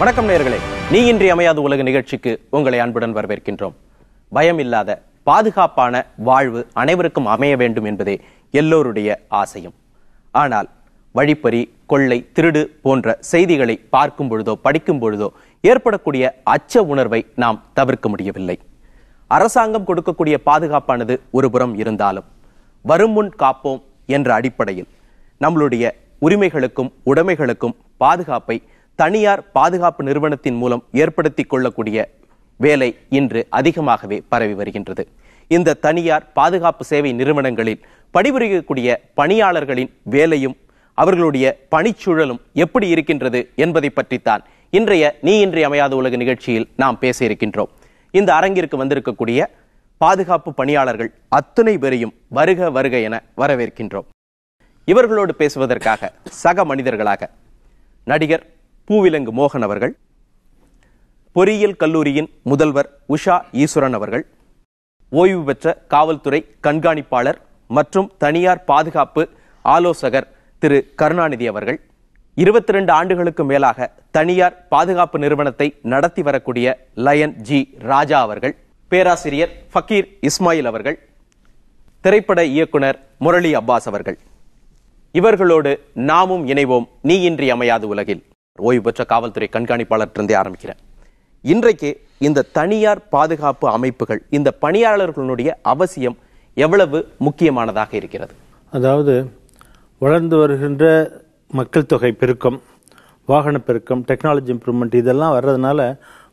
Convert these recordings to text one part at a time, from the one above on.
வணக்கம் நேயர்களே, நீ இன்றி அமையாத உலக நிகழ்ச்சிக்கு உங்களை அன்புடன் வரவேற்கின்றோம். பயம் இல்லாத பாதுகாப்பான வாழ்வு அனைவருக்கும் அமைய வேண்டும் என்பதே எல்லோருடைய ஆசையும். ஆனால் வழிப்பறி, கொள்ளை, திருடு போன்ற செய்திகளை பார்க்கும் பொழுதோ படிக்கும் பொழுதோ ஏற்படக்கூடிய அச்ச உணர்வை நாம் தவிர்க்க முடியவில்லை. அரசாங்கம் கொடுக்கக்கூடிய பாதுகாப்பானது ஒருபுறம் இருந்தாலும் வரும் முன் காப்போம் என்ற அடிப்படையில் நம்மளுடைய உரிமைகளுக்கும் உடைமைகளுக்கும் பாதுகாப்பை தனியார் பாதுகாப்பு நிறுவனத்தின் மூலம் ஏற்படுத்திக் கொள்ளக்கூடிய வேலை இன்று அதிகமாகவே பரவி வருகின்றது. இந்த தனியார் பாதுகாப்பு சேவை நிறுவனங்களில் பணிபுரியக்கூடிய பணியாளர்களின் வேலையும் அவர்களுடைய பணிச்சூழலும் எப்படி இருக்கின்றது என்பதை பற்றித்தான் இன்றைய நீ இன்றி அமையாத உலக நிகழ்ச்சியில் நாம் பேச இருக்கின்றோம். இந்த அரங்கிற்கு வந்திருக்கக்கூடிய பாதுகாப்பு பணியாளர்கள் அத்தனை பேரையும் வருக வருக என வரவேற்கின்றோம். இவர்களோடு பேசுவதற்காக சக மனிதர்களாக நடிகர் பூவிலங்கு மோகன் அவர்கள், பொறியியல் கல்லூரியின் முதல்வர் உஷா ஈஸ்வரன் அவர்கள், ஓய்வு பெற்ற காவல்துறை கண்காணிப்பாளர் மற்றும் தனியார் பாதுகாப்பு ஆலோசகர் திரு கருணாநிதி அவர்கள், 22 ஆண்டுகளுக்கு மேலாக தனியார் பாதுகாப்பு நிறுவனத்தை நடத்தி வரக்கூடிய லயன் ஜி ராஜா அவர்கள், பேராசிரியர் ஃபக்கீர் இஸ்மாயில் அவர்கள், திரைப்பட இயக்குனர் முரளி அப்பாஸ் அவர்கள். இவர்களோடு நாமும் இணைவோம் நீ இன்றி அமையாத உலகில். ஓய்வு பெற்ற காவல்துறை கண்காணிப்பாளர் இருந்தே ஆரம்பிக்கிறேன். இன்றைக்கு இந்த தனியார் பாதுகாப்பு அமைப்புகள், இந்த பணியாளர்களுடைய அவசியம் எவ்வளவு முக்கியமானதாக இருக்கிறது? அதாவது வளர்ந்து வருகின்ற மக்கள் தொகை பெருக்கம், வாகன பெருக்கம், டெக்னாலஜி இம்ப்ரூவ்மெண்ட் இதெல்லாம் வர்றதுனால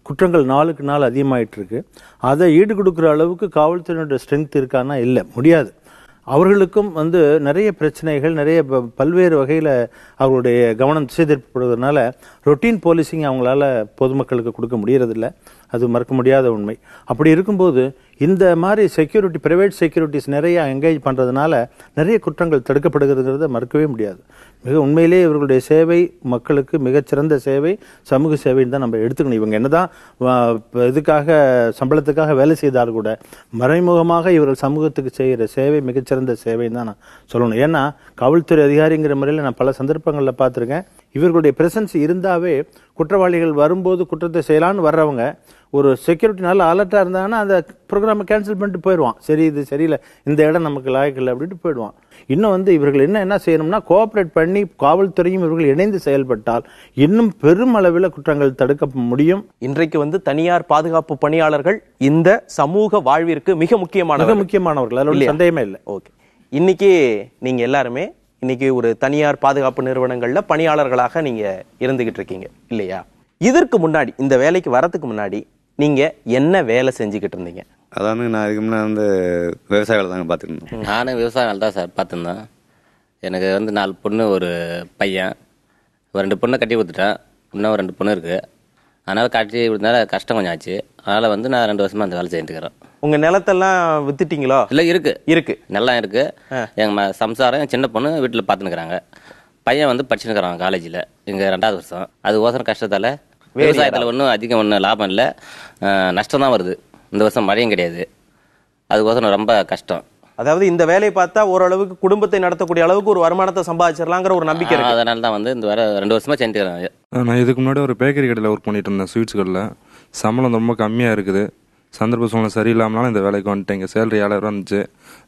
குற்றங்கள் நாளுக்கு நாள் அதிகமாயிட்டு இருக்கு. அதை ஈடு கொடுக்குற அளவுக்கு காவல்துறையினுடைய ஸ்ட்ரென்த் இருக்கான்னா இல்லை, முடியாது. அவர்களுக்கும் நிறைய பிரச்சனைகள், நிறைய பல்வேறு வகையில் அவர்களுடைய கவனம் திசை திருப்பப்படுவதனால ரொட்டீன் போலீசிங் அவங்களால பொதுமக்களுக்கு கொடுக்க முடியறதில்லை. அது மறக்க முடியாத உண்மை. அப்படி இருக்கும்போது இந்த மாதிரி செக்யூரிட்டி, பிரைவேட் செக்யூரிட்டிஸ் நிறைய என்கேஜ் பண்ணுறதுனால நிறைய குற்றங்கள் தடுக்கப்படுகிறத மறக்கவே முடியாது. மிக உண்மையிலேயே இவர்களுடைய சேவை மக்களுக்கு மிகச்சிறந்த சேவை, சமூக சேவைன்னு தான் நம்ம எடுத்துக்கணும். இவங்க என்னதான் இதுக்காக சம்பளத்துக்காக வேலை செய்தால் கூட மறைமுகமாக இவர்கள் சமூகத்துக்கு செய்கிற சேவை மிகச்சிறந்த சேவைன்னு தான் நான் சொல்லணும். ஏன்னா காவல்துறை அதிகாரிங்கிற முறையில் நான் பல சந்தர்ப்பங்களில் பார்த்துருக்கேன். இவர்களுடைய பிரசன்ஸ் இருந்தாவே குற்றவாளிகள் வரும்போது குற்றத்தை செய்யலான்னு வர்றவங்க ஒரு செக்யூரிட்டி நல்ல அலர்ட்டாக இருந்தாங்கன்னா அந்த ப்ரோக்ராமை கேன்சல் பண்ணிட்டு போயிடுவான். சரி, இது சரியில்லை, இந்த இடம் நமக்கு லாயக்கில்லை அப்படின்ட்டு போயிடுவான். இன்னும் இவர்கள் என்ன செய்யணும்னா கோஆப்ரேட் பண்ணி காவல்துறையும் இவர்கள் இணைந்து செயல்பட்டால் இன்னும் பெரும் அளவில் குற்றங்கள் தடுக்க முடியும். இன்றைக்கு தனியார் பாதுகாப்பு பணியாளர்கள் இந்த சமூக வாழ்விற்கு மிக முக்கியமானவர்கள், அதில் சந்தேகமே இல்லை. ஓகே, இன்னைக்கு நீங்க எல்லாருமே இன்னைக்கு ஒரு தனியார் பாதுகாப்பு நிறுவனங்கள்ல பணியாளர்களாக நீங்க இருந்துகிட்டு இருக்கீங்க இல்லையா? இதற்கு முன்னாடி, இந்த வேலைக்கு வரதுக்கு முன்னாடி நீங்க என்ன வேலை செஞ்சுக்கிட்டு இருந்தீங்க? அதாவது நான் இதுக்கு முன்னாடி விவசாய வேலை தாங்க பார்த்துருந்தேன். நானும் விவசாய வேலை தான் சார் பார்த்துருந்தேன். எனக்கு 4 பொண்ணு, ஒரு பையன். 2 பொண்ணை கட்டி கொடுத்துட்டேன், இன்னும் 2 பொண்ணு இருக்குது. அதனால் கட்டி கொடுத்தனால கஷ்டம் கொஞ்சம் ஆச்சு. அதனால் நான் 2 வருஷமாக அந்த வேலை செஞ்சுக்கிறேன். உங்க நிலத்தெல்லாம் வித்துட்டீங்களோ? இல்லை, இருக்கு நல்லா இருக்கு. எங்க சம்சாரம், என் சின்ன பொண்ணு வீட்டில் பார்த்துன்னுக்குறாங்க. பையன் படிச்சுன்னுக்குறான் காலேஜில், இங்கே 2வது வருஷம். அது ஓசரம் கஷ்டத்தால் விவசாயத்தில் ஒன்றும் லாபம் இல்லை, நஷ்டம் தான் வருது. இந்த வருஷம் மழையும் கிடையாது, அதுக்கோசரம் ரொம்ப கஷ்டம். அதாவது இந்த வேலையை பார்த்தா ஓரளவுக்கு குடும்பத்தை நடத்தக்கூடிய அளவுக்கு ஒரு வருமானத்தை சம்பாதிச்சிடலாங்கிற ஒரு நம்பிக்கை இருக்கு. அதனால தான் இந்த வேலை 2 வருஷமா செஞ்சுக்கிறேன். நான் இதுக்கு முன்னாடி ஒரு பேக்கரி கடையில் ஒர்க் பண்ணிட்டு இருந்தேன், ஸ்வீட்ஸ் கடையில். சம்பளம் ரொம்ப கம்மியாக இருக்குது. சந்தர்ப்ப சூழ்நிலை சரியில்லாமனாலும் இந்த வேலைக்கு வந்துட்டேன். இங்கே சேலரி 7000 இருந்துச்சு,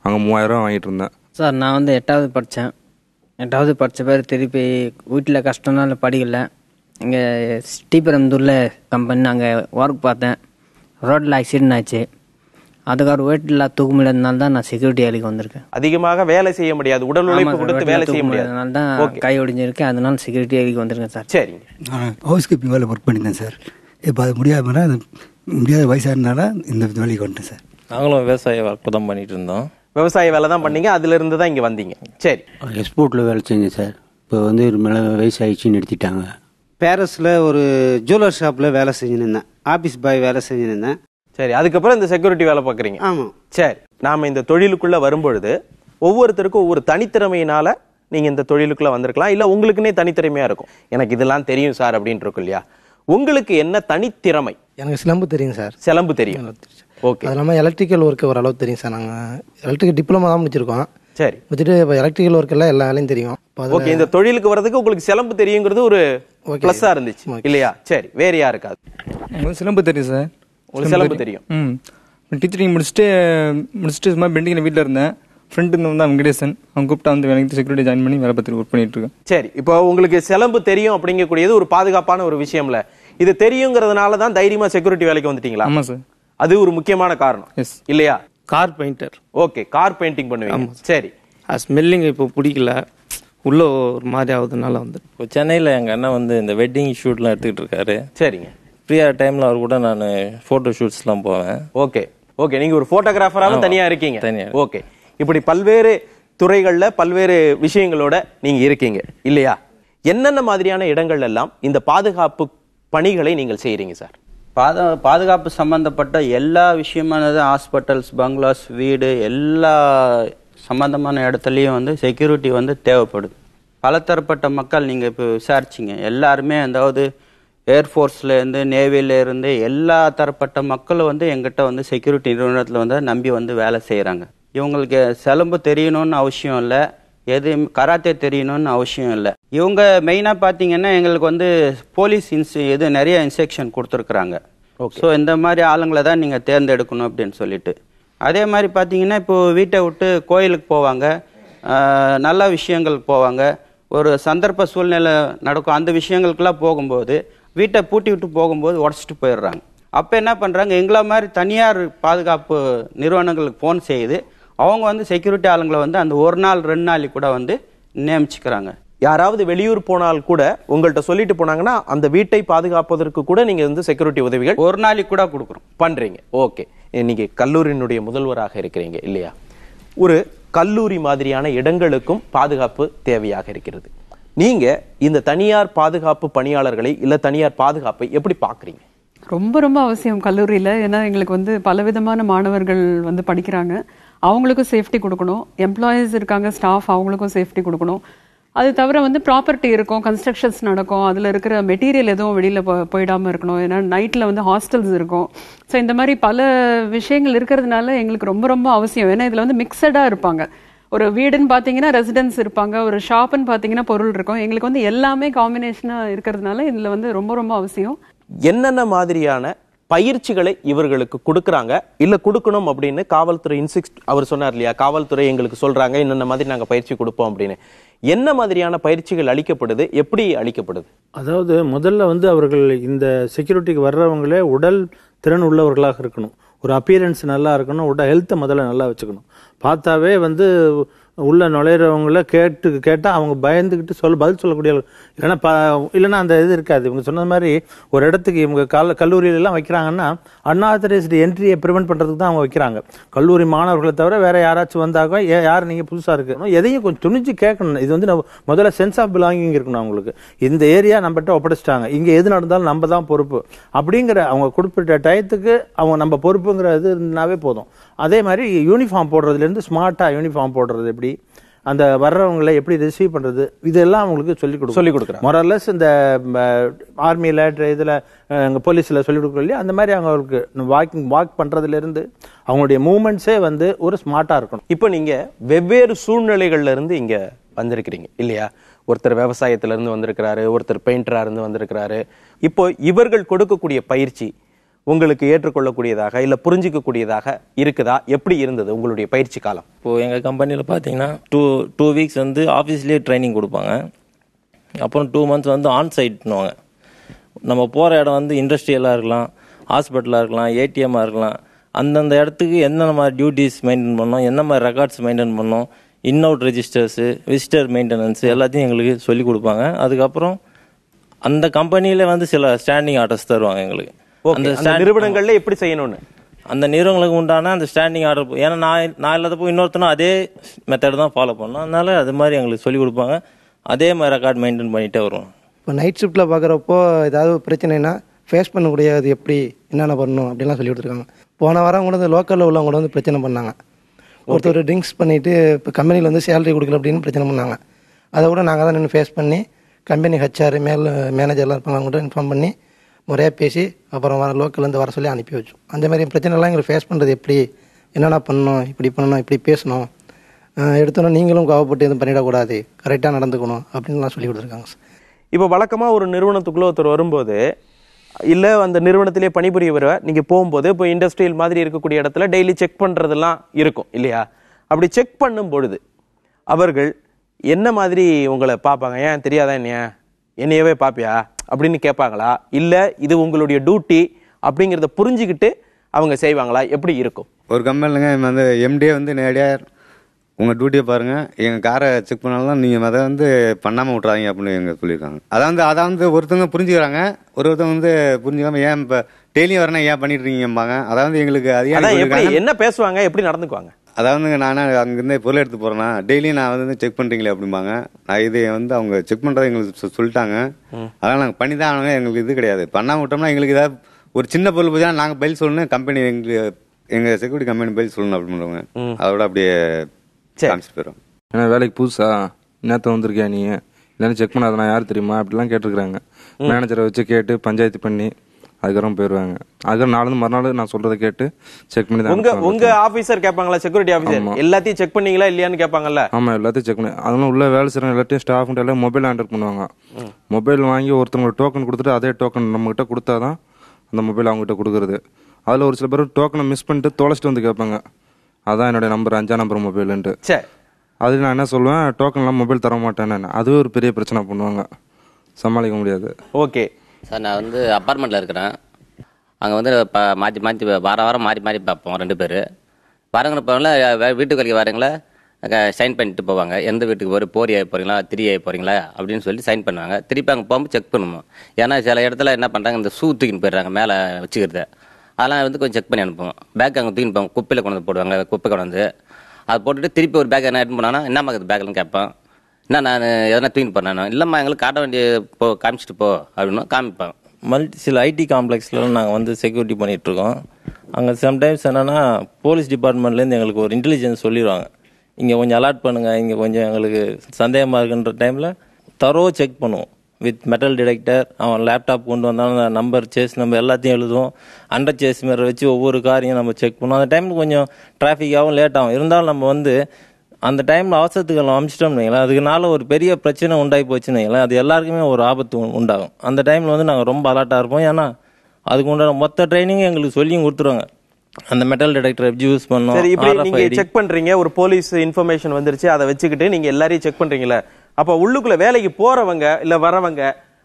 அங்கே 3000 வாங்கிட்டு இருந்தேன். சார், நான் 8வது படித்தேன். 8வது படித்த பேர் திருப்பி வீட்டில் கஷ்டம்னால படிக்கல. இங்கே ஸ்ரீபெரும்புதூரில் கம்பெனி அங்கே ஒர்க் பார்த்தேன். ரோட்டில் ஆக்சிடென்ட் ஆச்சு. அதுக்காக வீட்டில் தூக்க முடியாதனால தான் நான் செக்யூரிட்டி வேலைக்கு வந்திருக்கேன். அதிகமாக வேலை செய்ய முடியாது, உடல் உழைப்பு கொடுத்து வேலை செய்ய முடியாதனால தான் கை ஒடிஞ்சிருக்கேன். அதனால செக்யூரிட்டி வேலைக்கு வந்திருக்கேன் சார். சரி, நான் ஹவுஸ் கீப்பிங் வேலை ஒர்க் பண்ணியிருந்தேன் சார். இப்போ அது முடியாத வயசானால இந்த வேலைக்கு வந்துட்டேன் சார். நாங்களும் விவசாய ஒர்க் தான் பண்ணிட்டு இருந்தோம். விவசாய வேலை தான் பண்ணீங்க, அதுல இருந்து தான் இங்க வந்தீங்க. சரி, எக்ஸ்போர்ட்ல வேலை செஞ்சேன் சார். இப்போ வயசு ஆயிடுச்சுன்னு எடுத்துட்டாங்க. பேரஸில் ஒரு ஜுவல்லர் ஷாப்பில் வேலை செஞ்சுருந்தேன், ஆஃபீஸ் பாய் வேலை செஞ்சுருந்தேன். சரி, அதுக்கப்புறம் இந்த செக்யூரிட்டி வேலை பார்க்குறீங்க. ஆமாம். சரி, நாம் இந்த தொழிலுக்குள்ளே வரும்பொழுது ஒவ்வொருத்தருக்கும் ஒவ்வொரு தனித்திறமையினால நீங்கள் இந்த தொழிலுக்குள்ளே வந்திருக்கலாம், இல்லை உங்களுக்குன்னே தனித்திறமையாக இருக்கும். எனக்கு இதெல்லாம் தெரியும் சார் அப்படின்ட்டு இருக்கும் இல்லையா? உங்களுக்கு என்ன தனித்திறமை? எனக்கு சிலம்பு தெரியும் சார். சிலம்பு தெரியும். ஓகே. அது இல்லாமல் எலக்ட்ரிக்கல் ஒர்க்கு ஓரளவு தெரியும் சார். நாங்கள் எலக்ட்ரிக்கல் டிப்ளமா தான் முடிச்சிருக்கோம். சரி. முடிச்சுட்டு இப்போ எலக்ட்ரிக்கல் ஒர்க் எல்லாம் எல்லா வேலையும் தெரியும். ஓகே, இந்த தொழிலுக்கு வர்றதுக்கு உங்களுக்கு சிலம்பு தெரியுங்கிறது ஒரு பிளஸ்ஸா இருந்துச்சு இல்லையா? சரி, வேற யாருக்காது? சிலம்பு தெரியும் சார். உங்களுக்கு சிலம்பு தெரியும். டீச்சரிங் முடிச்சுட்டு சும்மா பெண்டிங்கில் வீட்டில் இருந்தேன். ஃப்ரெண்டு வந்து வெங்கடேசன், அவங்க கூப்பிட்டா வந்து வேலைக்கு செக்யூரிட்டி ஜாயின் பண்ணி வேலை பார்த்து ஒர்க் பண்ணிட்டு இருக்கேன். சரி, இப்போ உங்களுக்கு சிலம்பு தெரியும் அப்படிங்கக்கூடியது ஒரு பாதுகாப்பான ஒரு விஷயம்ல. இது தெரியுங்கிறதுனால தான் தைரியமா செக்யூரிட்டி வேலைக்கு வந்துட்டீங்களா? ஆமா சார், அது ஒரு முக்கியமான காரணம் இல்லையா? Car painter. Okay, car painting பண்ணுவீங்க. சரி, ஸ்மெல்லிங் இப்போ பிடிக்கல, உள்ள ஒரு மாதிரி ஆகுதுனால வந்து இப்போ சென்னையில் எங்கள் அண்ணன் வந்து இந்த வெட்டிங் ஷூட்லாம் எடுத்துக்கிட்டு இருக்காரு. சரிங்க. ஃப்ரீயா டைம்ல அவர் கூட நான் ஃபோட்டோ ஷூட்ஸ்லாம் போவேன். ஓகே ஓகே, நீங்க ஒரு போட்டோகிராஃபராகவும் தனியா இருக்கீங்க. ஓகே, இப்படி பல்வேறு துறைகள்ல பல்வேறு விஷயங்களோட நீங்க இருக்கீங்க இல்லையா? என்னென்ன மாதிரியான இடங்கள் எல்லாம் இந்த பாதுகாப்பு பணிகளை நீங்கள் செய்யறீங்க சார்? பாதுகாப்பு சம்பந்தப்பட்ட எல்லா விஷயமானது ஹாஸ்பிட்டல்ஸ், பங்களாஸ், வீடு, எல்லா சம்பந்தமான இடத்துலையும் வந்து செக்யூரிட்டி வந்து தேவைப்படுது. பலதரப்பட்ட மக்கள் நீங்கள் இப்போ விசாரிச்சிங்க, எல்லாருமே அதாவது ஏர்ஃபோர்ஸ்லேருந்து நேவிலேருந்து எல்லா தரப்பட்ட மக்களும் வந்து எங்கிட்ட வந்து செக்யூரிட்டி நிறுவனத்தில் வந்து நம்பி வந்து வேலை செய்கிறாங்க. இவங்களுக்கு சிலம்பு தெரியணும்னு அவசியம் இல்லை, எது கராத்தே தெரியணும்னு அவசியம் இல்லை. இவங்க மெயினாக பார்த்தீங்கன்னா எங்களுக்கு வந்து போலீஸ் நிறைய இன்ஸ்ட்ரக்ஷன் கொடுத்துருக்குறாங்க. ஸோ இந்த மாதிரி ஆளுங்களை தான் நீங்கள் தேர்ந்தெடுக்கணும் அப்படின்னு சொல்லிட்டு. அதே மாதிரி பார்த்தீங்கன்னா இப்போ வீட்டை விட்டு கோயிலுக்கு போவாங்க, நல்ல விஷயங்களுக்கு போவாங்க, ஒரு சந்தர்ப்ப சூழ்நிலை நடக்கும், அந்த விஷயங்களுக்கெல்லாம் போகும்போது வீட்டை பூட்டி விட்டு போகும்போது உடச்சிட்டு போயிடுறாங்க. அப்போ என்ன பண்ணுறாங்க, எங்களை மாதிரி தனியார் பாதுகாப்பு நிறுவனங்களுக்கு ஃபோன் செய்து அவங்க வந்து செக்யூரிட்டி ஆளுங்களை வந்து அந்த ஒரு நாள் 2 நாளைக்கு கூட வந்து நியமிச்சுக்கிறாங்க. யாராவது வெளியூர் போனால் கூட உங்கள்கிட்ட சொல்லிட்டு போனாங்கன்னா அந்த வீட்டை பாதுகாப்பதற்கு கூட நீங்க வந்து செக்யூரிட்டி உதவிகள் ஒரு நாளைக்கு கூட கொடுக்குறோம் பண்றீங்க. ஓகே, நீங்க கல்லூரியினுடைய முதல்வராக இருக்கிறீங்க இல்லையா? ஒரு கல்லூரி மாதிரியான இடங்களுக்கும் பாதுகாப்பு தேவையாக இருக்கிறது. நீங்க இந்த தனியார் பாதுகாப்பு பணியாளர்களை இல்ல தனியார் பாதுகாப்பை எப்படி பாக்குறீங்க? ரொம்ப ரொம்ப அவசியம் கல்லூரியில. ஏன்னா எங்களுக்கு வந்து பலவிதமான மாணவர்கள் வந்து படிக்கிறாங்க, அவங்களுக்கும் சேஃப்டி கொடுக்கணும். எம்ப்ளாயீஸ் இருக்காங்க, ஸ்டாஃப், அவங்களுக்கும் சேஃப்டி கொடுக்கணும். அது தவிர வந்து ப்ராப்பர்ட்டி இருக்கும், கன்ஸ்ட்ரக்ஷன்ஸ் நடக்கும், அதில் இருக்கிற மெட்டீரியல் எதுவும் வெளியில் போயிடாமல் இருக்கணும். ஏன்னா நைட்டில் வந்து ஹாஸ்டல்ஸ் இருக்கும். ஸோ இந்த மாதிரி பல விஷயங்கள் இருக்கிறதுனால எங்களுக்கு ரொம்ப ரொம்ப அவசியம். ஏன்னா இதில் வந்து மிக்சடாக இருப்பாங்க. ஒரு வீடுன்னு பார்த்தீங்கன்னா ரெசிடென்ஸ் இருப்பாங்க, ஒரு ஷாப்புன்னு பார்த்தீங்கன்னா பொருள் இருக்கும். எங்களுக்கு வந்து எல்லாமே காம்பினேஷனாக இருக்கிறதுனால இதில் வந்து ரொம்ப ரொம்ப அவசியம். என்னென்ன மாதிரியான பயிற்சிகளை இவர்களுக்கு கொடுக்கறாங்க இல்ல கொடுக்கணும் அப்படின்னு காவல்துறை அவர் சொன்னார் இல்லையா, காவல்துறை எங்களுக்கு சொல்றாங்க என்னென்ன மாதிரி நாங்க பயிற்சி கொடுப்போம் அப்படின்னு. என்ன மாதிரியான பயிற்சிகள் அளிக்கப்படுது, எப்படி அளிக்கப்படுது? அதாவது முதல்ல வந்து அவர்கள் இந்த செக்யூரிட்டிக்கு வர்றவங்களே உடல் திறன் உள்ளவர்களாக இருக்கணும், ஒரு அப்பியரன்ஸ் நல்லா இருக்கணும், உடல் ஹெல்த்தை முதல்ல நல்லா வச்சுக்கணும். பார்த்தாவே வந்து உள்ள நுழையிறவங்கள கேட்டா அவங்க பயந்துக்கிட்டு பதில் சொல்லக்கூடிய, இல்லைன்னா அந்த இது இருக்காது. இவங்க சொன்ன மாதிரி ஒரு இடத்துக்கு இவங்க கல்லூரியில எல்லாம் வைக்கிறாங்கன்னா அன்ஆத்தரைஸ்டு என்ட்ரியை ப்ரிவென்ட் பண்றதுக்கு தான் அவங்க வைக்கிறாங்க. கல்லூரி மாணவர்களை தவிர வேற யாராச்சும் வந்தாங்க, யார் நீங்க புதுசா இருக்கு, எதையும் கொஞ்சம் துணிச்சு கேட்கணும். இது வந்து முதல்ல சென்ஸ் ஆஃப் பிலாங்கிங் இருக்கணும் அவங்களுக்கு. இந்த ஏரியா நம்மகிட்ட ஒப்படைச்சிட்டாங்க, இங்க எது நடந்தாலும் நம்ம தான் பொறுப்பு அப்படிங்கிற அவங்க குறிப்பிட்ட டயத்துக்கு அவங்க நம்ம பொறுப்புங்கிறது இருந்தாவே போதும். அதே மாதிரி யூனிஃபார்ம் போடுறதுல இருந்து ஸ்மார்ட்டா யூனிஃபார்ம் போடுறது, எப்படி அந்த வர்றவங்களை எப்படி ரிசீவ் பண்றது, இதெல்லாம் அவங்களுக்கு சொல்லிக் கொடுக்குறாங்க. மொரல்லஸ் இந்த ஆர்மியில இதுல போலீஸ்ல சொல்லிக் கொடுக்குறோம் இல்லையா, அந்த மாதிரி அவங்களுக்கு வாக் பண்றதுல இருந்து அவங்களுடைய மூவ்மெண்ட்ஸே வந்து ஒரு ஸ்மார்ட்டா இருக்கணும். இப்போ நீங்க வெவ்வேறு சூழ்நிலைகள்ல இருந்து இங்க வந்திருக்கிறீங்க இல்லையா? ஒருத்தர் விவசாயத்துல இருந்து வந்திருக்கிறாரு, ஒருத்தர் பெயிண்டரா இருந்து வந்திருக்கிறாரு. இப்போ இவர்கள் கொடுக்கக்கூடிய பயிற்சி உங்களுக்கு ஏற்றுக்கொள்ளக்கூடியதாக இல்ல புரிஞ்சிக்கக்கூடியதாக இருக்குதா? எப்படி இருந்தது உங்களுடைய பயிற்சி காலம்? இப்போது எங்கள் கம்பெனியில் பார்த்தீங்கன்னா டூ வீக்ஸ் வந்து ஆஃபீஸ்லேயே ட்ரைனிங் கொடுப்பாங்க. அப்புறம் 2 months வந்து ஆன்சைட்னுவாங்க. நம்ம போகிற இடம் வந்து இண்டஸ்ட்ரியலாக இருக்கலாம், ஹாஸ்பிட்டலாக இருக்கலாம், ஏடிஎம்மாக இருக்கலாம். அந்தந்த இடத்துக்கு என்னென்ன மாதிரி டியூட்டிஸ் மெயின்டைன் பண்ணோம், என்ன மாதிரி ரெக்கார்ட்ஸ் மெயின்டைன் பண்ணோம், இன் அவுட் ரெஜிஸ்டர்ஸு, விசிட்டர் மெயின்டெனன்ஸ் எல்லாத்தையும் எங்களுக்கு சொல்லிக் கொடுப்பாங்க. அதுக்கப்புறம் அந்த கம்பெனியில் வந்து சில ஸ்டாண்டிங் ஆர்டர்ஸ் தருவாங்க எங்களுக்கு. அந்த நிறுவனங்கள்ல எப்படி செய்யணும்னு அந்த நிறுவனங்களுக்கு உண்டான அந்த ஸ்டாண்டிங் ஆர்டர். ஏன்னா நான் இல்லாதப்போ இன்னொருத்தனும் அதே மெத்தட் தான் ஃபாலோ பண்ணோம். அதனால அது மாதிரி எங்களுக்கு சொல்லிக் கொடுப்பாங்க. அதே மாதிரி ரெக்கார்ட் மெயின்டைன் பண்ணிகிட்டே வருவோம். இப்போ நைட் ஷிஃப்ட்டில் பார்க்குறப்போ ஏதாவது பிரச்சனைனா ஃபேஸ் பண்ணக்கூடிய அது எப்படி என்னென்ன பண்ணணும் அப்படிலாம் சொல்லி கொடுத்துருக்காங்க. போன வாரம் கூட இந்த லோக்கலில் உள்ளவங்க கூட வந்து பிரச்சனை பண்ணாங்க. ஒருத்தர் ட்ரிங்க்ஸ் பண்ணிவிட்டு இப்போ கம்பெனியில் வந்து சேலரி கொடுக்கல அப்படின்னு பிரச்சனை பண்ணாங்க. அதை கூட நாங்கள் தான் நின்று ஃபேஸ் பண்ணி கம்பெனி ஹெச்ஆர் மேனேஜர்லாம் இருப்பாங்க, அவங்க கூட இன்ஃபார்ம் பண்ணி முறையாக பேசி அப்புறம் லோக்கல்லேருந்து வர சொல்லி அனுப்பி வச்சோம். அந்த மாதிரி பிரச்சனைலாம் எங்களுக்கு ஃபேஸ் பண்ணுறது எப்படி, என்னென்ன பண்ணணும், இப்படி பண்ணணும், இப்படி பேசணும் எடுத்தோன்னா நீங்களும் கோவப்பட்டு எதுவும் பண்ணிடக்கூடாது, கரெக்டாக நடந்துக்கணும் அப்படின்லாம் சொல்லி கொடுத்துருக்காங்க சார். இப்போ வழக்கமாக ஒரு நிறுவனத்துக்குள்ளே ஒருத்தர் வரும்போது, இல்லை அந்த நிறுவனத்திலே பணிபுரியவரை நீங்கள் போகும்போது இப்போ இண்டஸ்ட்ரியல் மாதிரி இருக்கக்கூடிய இடத்துல டெய்லி செக் பண்ணுறதெல்லாம் இருக்கும் இல்லையா? அப்படி செக் பண்ணும் பொழுது அவர்கள் என்ன மாதிரி உங்களை பார்ப்பாங்க? ஏன் தெரியாதா என்னையவே பார்ப்பியா அப்படின்னு கேட்பாங்களா? இல்லை இது உங்களுடைய டியூட்டி அப்படிங்கிறத புரிஞ்சுக்கிட்டு அவங்க செய்வாங்களா? எப்படி இருக்கும்? ஒரு கம்பெனிலங்க வந்து எம்டியே வந்து நேரடியாக உங்கள் டியூட்டியை பாருங்கள், எங்கள் காரை செக் பண்ணாலும் நீங்கள் அதை வந்து பண்ணாமல் விட்றாதீங்க அப்படின்னு எங்க சொல்லியிருக்காங்க. அதை வந்து ஒருத்தவங்க புரிஞ்சுக்கிறாங்க, ஒருத்தவங்க வந்து புரிஞ்சுக்காம ஏன் இப்போ டெய்லியும் வரணும் ஏன் பண்ணிட்டு இருக்கீங்கம்பாங்க. அதாவது எங்களுக்கு அதிகாரி என்ன பேசுவாங்க, எப்படி நடந்துக்குவாங்க? அதாவது நான் அங்கேருந்து பொருள் எடுத்து போகிறேன்னா டெய்லியும் நான் வந்து செக் பண்ணுறீங்களே அப்படிம்பாங்க. நான் இது வந்து அவங்க செக் பண்ணுறதை எங்களுக்கு சொல்லிட்டாங்க, அதனால் நாங்கள் பண்ணி தான் ஆனாங்க. எங்களுக்கு இது கிடையாது, பண்ணாமல் விட்டோம்னா எங்களுக்கு ஏதாவது ஒரு சின்ன பொருள் போய் நாங்கள் பதில் சொல்லணும், கம்பெனி எங்கள் செக்யூரிட்டி கம்பெனி பதில் சொல்லணும் அப்படின்னு. அதோட அப்படியே காமிச்சிட்டு போயிடும். ஏன்னா வேலைக்கு புதுசா நேற்று வந்திருக்கியா நீ, இல்லைன்னா செக் பண்ணாத நான் யார் தெரியுமா அப்படிலாம் கேட்டிருக்கிறாங்க. மேனேஜரை வச்சு கேட்டு பஞ்சாயத்து பண்ணி அதுக்கப்புறம் போயிடுவாங்க. அதுக்கப்புறம் நாலு மறுநாள் நான் சொல்றதை கேட்டு செக் பண்ணி தான். உங்க ஆபீசர் கேட்பாங்களா, செக்யூரிட்டி ஆபீசர் எல்லாத்தையும் செக் பண்ணீங்களா இல்லையான்னு கேட்பாங்கல்ல? ஆமா, எல்லாத்தையும் செக் பண்ணி அதெல்லாம் உள்ள வேலை செய்யறவங்க எல்லாத்தையும் ஸ்டாஃப் எல்லாம் மொபைல் ஹேண்டல் பண்ணுவாங்க. மொபைல் வாங்கி ஒருத்தவங்க டோக்கன் கொடுத்துட்டு அதே டோக்கன் நம்ம கிட்ட கொடுத்தாதான் அந்த மொபைல் அவங்ககிட்ட கொடுக்குறது. அதில் ஒரு சில பேர் டோக்கனை மிஸ் பண்ணிட்டு தொலைச்சிட்டு வந்து கேட்பாங்க, அதான் என்னுடைய நம்பர் 5ஆம் நம்பர் மொபைலுன்ட்டு. அது நான் என்ன சொல்லுவேன், டோக்கன்லாம் மொபைல் தர மாட்டேன்னு. அதுவே ஒரு பெரிய பிரச்சனை பண்ணுவாங்க, சமாளிக்க முடியாது. ஓகே சார், நான் வந்து அப்பார்ட்மெண்ட்டில் இருக்கிறேன். அங்கே வந்து மாற்றி மாற்றி வாரம் மாறி மாறி பார்ப்போம். 2 பேர் வரங்கிற போகல, வீட்டுக்கு வரைக்கும் வரங்களா சைன் பண்ணிட்டு போவாங்க. எந்த வீட்டுக்கு போரி ஆகி போகிறீங்களா 3 ஆகி போகிறீங்களா அப்படின்னு சொல்லி சைன் பண்ணுவாங்க. திருப்பி அங்கே போகும்போது செக் பண்ணுவோம். ஏன்னா சில இடத்துல என்ன பண்ணுறாங்க, இந்த ஷூ தூக்கின்னு போயிடுறாங்க மேலே வச்சுக்கிறது. அதெல்லாம் வந்து கொஞ்சம் செக் பண்ணி அனுப்புவோம். பேக் அங்கே தூக்கின்னு போவாங்க, குப்பையில் கொண்டு வந்து போடுவாங்க. குப்பை கொண்டு வந்து அதை போட்டுட்டு திருப்பி ஒரு பேக் என்ன எடுத்து போனானா என்னம்மா இது பேக்லன்னு கேட்பேன். என்ன நான் எதனா தூக்கின்னு போனேன், இல்லைம்மா எங்களுக்கு காட்ட வேண்டிய காமிச்சிட்டு போ அப்படின்னு காமிப்பேன். சில ஐடி காம்ப்ளெக்ஸ்லாம் நாங்கள் வந்து செக்யூரிட்டி பண்ணிகிட்ருக்கோம். அங்கே சம்டைம்ஸ் என்னென்னா போலீஸ் டிபார்ட்மெண்ட்லேருந்து எங்களுக்கு ஒரு இன்டெலிஜென்ஸ் சொல்லிடுவாங்க, இங்கே கொஞ்சம் அலாட் பண்ணுங்கள், இங்கே கொஞ்சம் எங்களுக்கு சந்தேகமாக இருக்குன்ற டைமில் தரோ செக் பண்ணுவோம். வித் மெட்டல் டிடெக்டர், அவன் லேப்டாப் கொண்டு வந்தாலும் நம்பர் சேஸ் நம்பர் எல்லாத்தையும் எழுதுவோம். அண்டர் சேஸ் மேலே வச்சு ஒவ்வொரு காரையும் நம்ம செக் பண்ணுவோம். அந்த டைமில் கொஞ்சம் டிராஃபிக்காகவும் லேட் ஆகும். இருந்தாலும் நம்ம வந்து அந்த டைமில் அவசரத்துக்கு எல்லாம் அமிச்சிட்டோம்னு வைங்களேன், அதுக்குனால ஒரு பெரிய பிரச்சனை உண்டாகி போச்சுன்னு வைங்களேன், அது எல்லாருக்குமே ஒரு ஆபத்து உண்டாகும். அந்த டைமில் வந்து நாங்கள் ரொம்ப அலர்ட்டாக இருப்போம். ஏன்னா அதுக்கு உண்டான மொத்த ட்ரைனிங் எங்களுக்கு சொல்லியும் கொடுத்துருவாங்க. அந்த மெட்டல் டிடெக்டர் எப்படி யூஸ் பண்ணோம். சரி, இப்படி நீங்க செக் பண்றீங்க, ஒரு போலீஸ் இன்ஃபர்மேஷன் வந்துருச்சு, அதை வச்சுக்கிட்டு நீங்க எல்லாரையும் செக் பண்றீங்களா? அப்ப உள்ளுக்குள்ள வேலைக்கு போறவங்க இல்ல வரவங்க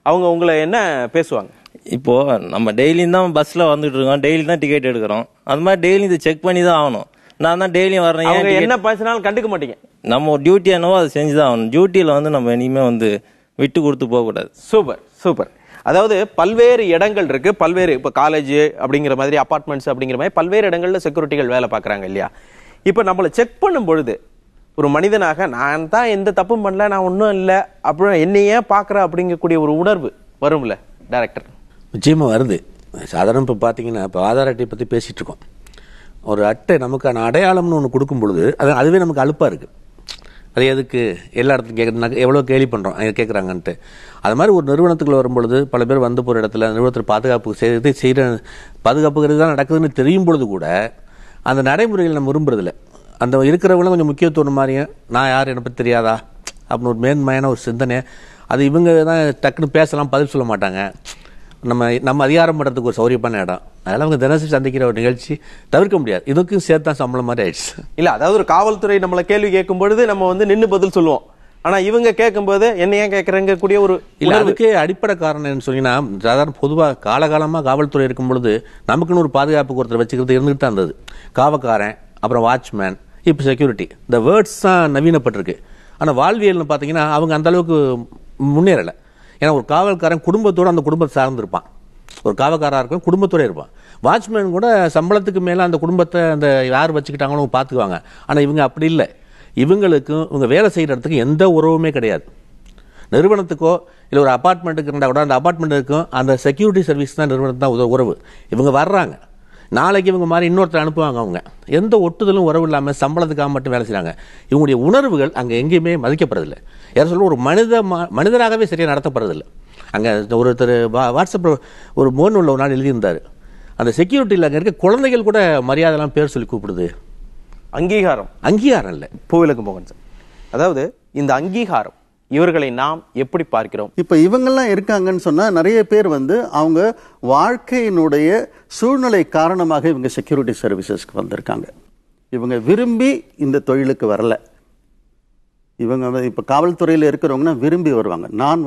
அவங்க உங்களை என்ன பேசுவாங்க? இப்போ நம்ம டெய்லியும் தான் பஸ்ல வந்துட்டு இருக்கோம், டெய்லி தான் டிக்கெட் எடுக்கிறோம். அது மாதிரி டெய்லி இதை செக் பண்ணி தான் ஆகணும். நான் தான் டெய்லியும் வரேன், என்ன பேசினாலும் கண்டுக்க மாட்டீங்க. நம்ம டியூட்டி என்னவோ அதை செஞ்சுதான் ஆகணும். டியூட்டியில வந்து நம்ம இனிமே வந்து விட்டு கொடுத்து போக கூடாது. Super super. அதாவது பல்வேறு இடங்கள் இருக்கு, பல்வேறு இப்போ காலேஜ் அப்படிங்கிற மாதிரி, அபார்ட்மெண்ட்ஸ் அப்படிங்கிற மாதிரி பல்வேறு இடங்கள்ல செக்யூரிட்டிகள் வேலை பார்க்குறாங்க இல்லையா? இப்போ நம்மளை செக் பண்ணும் பொழுது ஒரு மனிதனாக நான் தான் எந்த தப்பும் பண்ணல, நான் ஒன்றும் இல்லை அப்படின்னு என்னையே பார்க்குறேன் அப்படிங்கக்கூடிய ஒரு உணர்வு வரும்ல டைரக்டர்? நிச்சயமாக வருது. சாதாரண இப்போ பார்த்தீங்கன்னா இப்போ ஆதார் அட்டை பற்றி பேசிகிட்டு இருக்கோம். ஒரு அட்டை நமக்கான அடையாளம்னு ஒன்று கொடுக்கும் பொழுது அதுவே நமக்கு அலுப்பாக இருக்குது. அது எதுக்கு எல்லா இடத்துலையும் கேட்குறதுனாக்க எவ்வளோ கேள்வி பண்ணுறோம் கேட்குறாங்கன்ட்டு. அது மாதிரி ஒரு நிறுவனத்துக்குள்ள வரும்பொழுது பல பேர் வந்து போகிற இடத்துல நிறுவனத்தில் பாதுகாப்பு செய்கிற பாதுகாப்புங்கிறது தான் நடக்குதுன்னு தெரியும் பொழுது கூட அந்த நடைமுறைகள் நம்ம விரும்புறதில்ல. அந்த இருக்கிறவங்களும் கொஞ்சம் முக்கியத்துவம் மாதிரியும் நான் யார் என்னை பற்றி தெரியாதா அப்படின்னு ஒரு மேன்மையான ஒரு சிந்தனை. அது இவங்க தான் டக்குன்னு பேசலாம், பதில் சொல்ல மாட்டாங்க. நம்ம அதிகாரம் பண்ணுறதுக்கு ஒரு சௌரியமான இடம். அதனால் அவங்க தினசரி சந்திக்கிற ஒரு நிகழ்ச்சி தவிர்க்க முடியாது. இதுக்கும் சேர்த்தா சம்பளம் மாதிரி ஆயிடுச்சு. இல்லை, அதாவது ஒரு காவல்துறை நம்மளை கேள்வி கேட்கும் பொழுது நம்ம வந்து நின்று பதில் சொல்லுவோம். ஆனால் இவங்க கேட்கும்போது என்ன ஏன் கேட்குறங்க கூடிய ஒரு இல்லை. அதுக்கு அடிப்படை காரணம் என்ன சொன்னீங்கன்னா, சாதாரண பொதுவாக காலகாலமாக காவல்துறை இருக்கும் பொழுது நமக்குன்னு ஒரு பாதுகாப்பு ஒருத்தர் வச்சுக்கிறது இருந்துகிட்டு தான் இருந்தது. காவக்காரன், அப்புறம் வாட்ச்மேன், இப்போ செக்யூரிட்டி. இந்த வேர்ட்ஸ் தான் நவீனப்பட்டிருக்கு. ஆனால் வாழ்வியல்னு பார்த்தீங்கன்னா அவங்க அந்த அளவுக்கு முன்னேறலை. ஏன்னா ஒரு காவல்காரன் குடும்பத்தோடு அந்த குடும்பத்தை சார்ந்திருப்பான். ஒரு காவல்காராக இருக்கும், குடும்பத்தோடு இருப்பான். வாட்ச்மேன் கூட சம்பளத்துக்கு மேலே அந்த குடும்பத்தை அந்த யார் வச்சுக்கிட்டாங்களோ பார்த்துக்குவாங்க. ஆனால் இவங்க அப்படி இல்லை. இவங்களுக்கும் இவங்க வேலை செய்கிற இடத்துக்கு எந்த உறவுமே கிடையாது. நிறுவனத்துக்கோ இல்லை ஒரு அப்பார்ட்மெண்ட்டுக்கு இருந்தால் கூட அந்த அப்பார்ட்மெண்ட்டுக்கும் அந்த செக்யூரிட்டி சர்வீஸ் தான் நிறுவனத்து தான் உறவு. இவங்க வர்றாங்க, நாளைக்கு இவங்க மாதிரி இன்னொருத்தர் அனுப்புவாங்க. அவங்க எந்த ஒட்டுதலும் உறவு இல்லாமல் சம்பளத்துக்காக மட்டும் வேலை செய்கிறாங்க. இவங்களுடைய உணர்வுகள் அங்கே எங்கேயுமே மதிக்கப்படுறதில்லை. யாரும் சொல்ல ஒரு மனிதராகவே சரியாக நடத்தப்படுறதில்லை. அங்கே ஒருத்தர் வாட்ஸ்அப்பில் ஒரு மோன் உள்ள ஒரு நாள் எழுதியிருந்தார், அந்த செக்யூரிட்டியில் அங்கே இருக்க குழந்தைகள் கூட மரியாதைலாம் பேர் சொல்லி கூப்பிடுது. அங்கீகாரம் அங்கீகாரம் இல்லை. பூவிலக்கு மோகன் சார், அதாவது இந்த அங்கீகாரம் இவர்களை நாம் எப்படி பார்க்கிறோம்? இப்ப இவங்கெல்லாம் இருக்காங்கன்னு சொன்னா நிறைய பேர் அவங்க வாழ்க்கையினுடைய சூழ்நிலை காரணமாக இவங்க செக்யூரிட்டி சர்வீசஸ்க்கு வந்திருக்காங்க. இவங்க விரும்பி இந்த தொழிலுக்கு வரல. இவங்க இப்ப காவல்துறையில் இருக்கிறவங்கன்னா விரும்பி வருவாங்க. நான்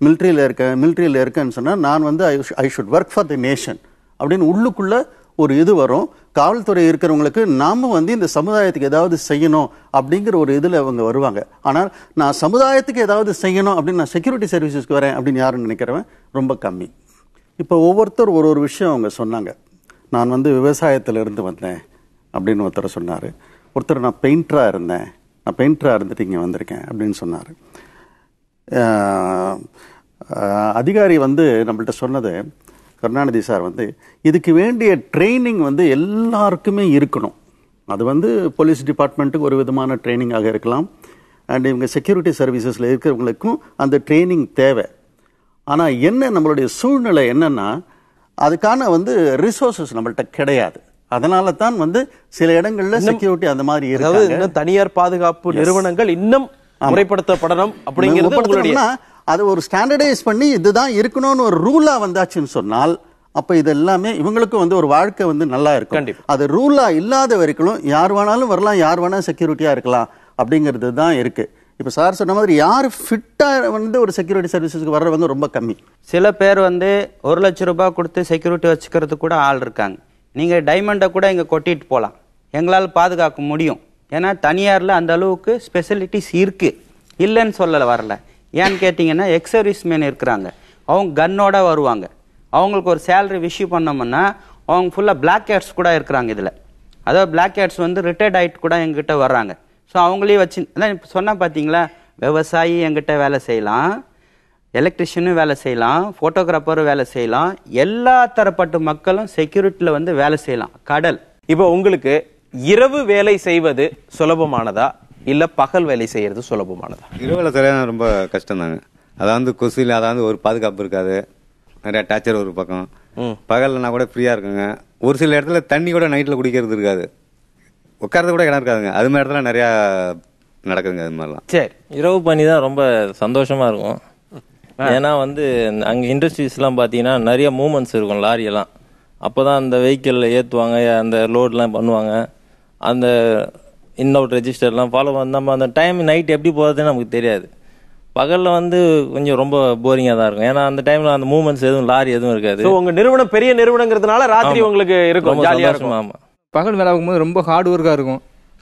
மிலிட்ரியில் இருக்கேன்னு சொன்னா நான் I should work for the nation அப்படின்னு உள்ளுக்குள்ள ஒரு இது வரும். காவல்துறை இருக்கிறவங்களுக்கு நாம இந்த சமுதாயத்துக்கு ஏதாவது செய்யணும் அப்படிங்கிற ஒரு இதுல அவங்க வருவாங்க. ஆனால் நான் சமுதாயத்துக்கு ஏதாவது செய்யணும் அப்படின்னு நான் செக்யூரிட்டி சர்வீசஸ்க்கு வரேன் அப்படின்னு யாருன்னு நினைக்கிறவன் ரொம்ப கம்மி. இப்போ ஒவ்வொருத்தர் ஒரு விஷயம் அவங்க சொன்னாங்க. நான் விவசாயத்திலிருந்து வந்தேன் அப்படின்னு ஒருத்தர் சொன்னார். ஒருத்தர் நான் பெயிண்டராக இருந்துட்டு இங்கே வந்திருக்கேன் அப்படின்னு சொன்னார். அதிகாரி நம்மள்ட்ட சொன்னது, கருணாநிதி சார் இதுக்கு வேண்டிய ட்ரைனிங் எல்லாருக்குமே இருக்கணும். அது போலீஸ் டிபார்ட்மெண்ட்டுக்கு ஒரு விதமான ட்ரைனிங்காக இருக்கலாம், அண்ட் இவங்க செக்யூரிட்டி சர்வீசஸில் இருக்கிறவங்களுக்கும் அந்த ட்ரைனிங் தேவை. ஆனால் நம்மளுடைய சூழ்நிலை என்னன்னா அதுக்கான ரிசோர்சஸ் நம்மள்ட்ட கிடையாது. அதனால தான் சில இடங்கள்ல செக்யூரிட்டி அந்த மாதிரி இருக்கு. தனியார் பாதுகாப்பு நிறுவனங்கள் இன்னும் முறைப்படுத்தப்படணும் அப்படிங்கிறது அது ஒரு ஸ்டாண்டர்டைஸ் பண்ணி இதுதான் இருக்கணும்னு ஒரு ரூலா வந்தாச்சுன்னு சொன்னால் அப்ப இது எல்லாமே இவங்களுக்கும் ஒரு வாழ்க்கை நல்லா இருக்கும். அது ரூலா இல்லாத வரைக்கும் யார் வேணாலும் வரலாம், யார் வேணா செக்யூரிட்டியா இருக்கலாம் அப்படிங்கிறது தான் இருக்கு. இப்ப சார் சொன்ன மாதிரி யாரு ஃபிட்டா ஒரு செக்யூரிட்டி சர்வீசஸ்க்கு வர்றவங்க ரொம்ப கம்மி. சில பேர் 1 லட்சம் ரூபாய் கொடுத்து செக்யூரிட்டி வச்சுக்கிறது கூட ஆள் இருக்காங்க. நீங்க டைமண்டை கூட இங்க கொட்டிட்டு போகலாம், எங்களால் பாதுகாக்க முடியும். ஏன்னா தனியார்ல அந்த அளவுக்கு ஸ்பெசிலிட்டிஸ் இருக்கு, இல்லைன்னு சொல்லல வரல. ஏன்னு கேட்டீங்கன்னா எக்ஸ் சர்வீஸ் மேன் இருக்கிறாங்க, அவங்க கன்னோட வருவாங்க. அவங்களுக்கு ஒரு சேலரி இஷ்யூ பண்ணோம்னா அவங்க ஃபுல்லா பிளாக் ஹேட்ஸ் கூட இருக்கிறாங்க இதுல. அதாவது பிளாக் ஹேட்ஸ் ரிட்டையர்ட் ஆயிட்டு கூட எங்கிட்ட வர்றாங்க. ஸோ அவங்களே வச்சு இப்போ சொன்னா பார்த்தீங்களா, விவசாயி எங்கிட்ட வேலை செய்யலாம், எலக்ட்ரிஷியனும் வேலை செய்யலாம், போட்டோகிராஃபரும் வேலை செய்யலாம், எல்லா தரப்பட்ட மக்களும் செக்யூரிட்டியில் வேலை செய்யலாம். கடல் இப்போ உங்களுக்கு இரவு வேலை செய்வது சுலபமானதா இல்ல பகல் வேலை செய்யறது சுலபமானதா? இரவு வேலை செய்ய ரொம்ப கஷ்டம் தாங்க. அதாவது கொசுல ஒரு பாதுகாப்பு இருக்காது, நிறைய டார்ச்சர் ஒரு பக்கம். பகல்னா கூட ஃப்ரீயா இருக்குங்க. ஒரு சில இடத்துல தண்ணி கூட நைட்ல குடிக்கிறது இருக்காது, உட்கார்றது கூட இடம் இருக்காதுங்க. அது மாதிரி இடத்துல நிறைய நடக்குதுங்க. அது மாதிரிலாம் சரி, இரவு பணி தான் ரொம்ப சந்தோஷமா இருக்கும். ஏன்னா அங்கே இண்டஸ்ட்ரீஸ்லாம் பார்த்தீங்கன்னா நிறைய மூமெண்ட்ஸ் இருக்கும், லாரியெல்லாம். அப்போ தான் அந்த வெஹிக்கிளில் ஏற்றுவாங்க, அந்த லோட்லாம் பண்ணுவாங்க, அந்த இன் அவுட் ரெஜிஸ்டர்லாம் ஃபாலோ நம்ம அந்த டைம் நைட் எப்படி போகிறதுன்னு நமக்கு தெரியாது. பகலில் கொஞ்சம் ரொம்ப போரிங்காக தான் இருக்கும். ஏன்னா அந்த டைமில் அந்த மூமெண்ட்ஸ் எதுவும் லாரி எதுவும் இருக்காது. உங்கள் நிறுவனம் பெரிய நிறுவனங்கிறதுனால ராத்திரி உங்களுக்கு இருக்கும், ஜாலியாக இருக்கும். ஆமாம், பகல் வேலை ஆகும்போது ரொம்ப ஹார்ட் ஒர்க்காக இருக்கும்.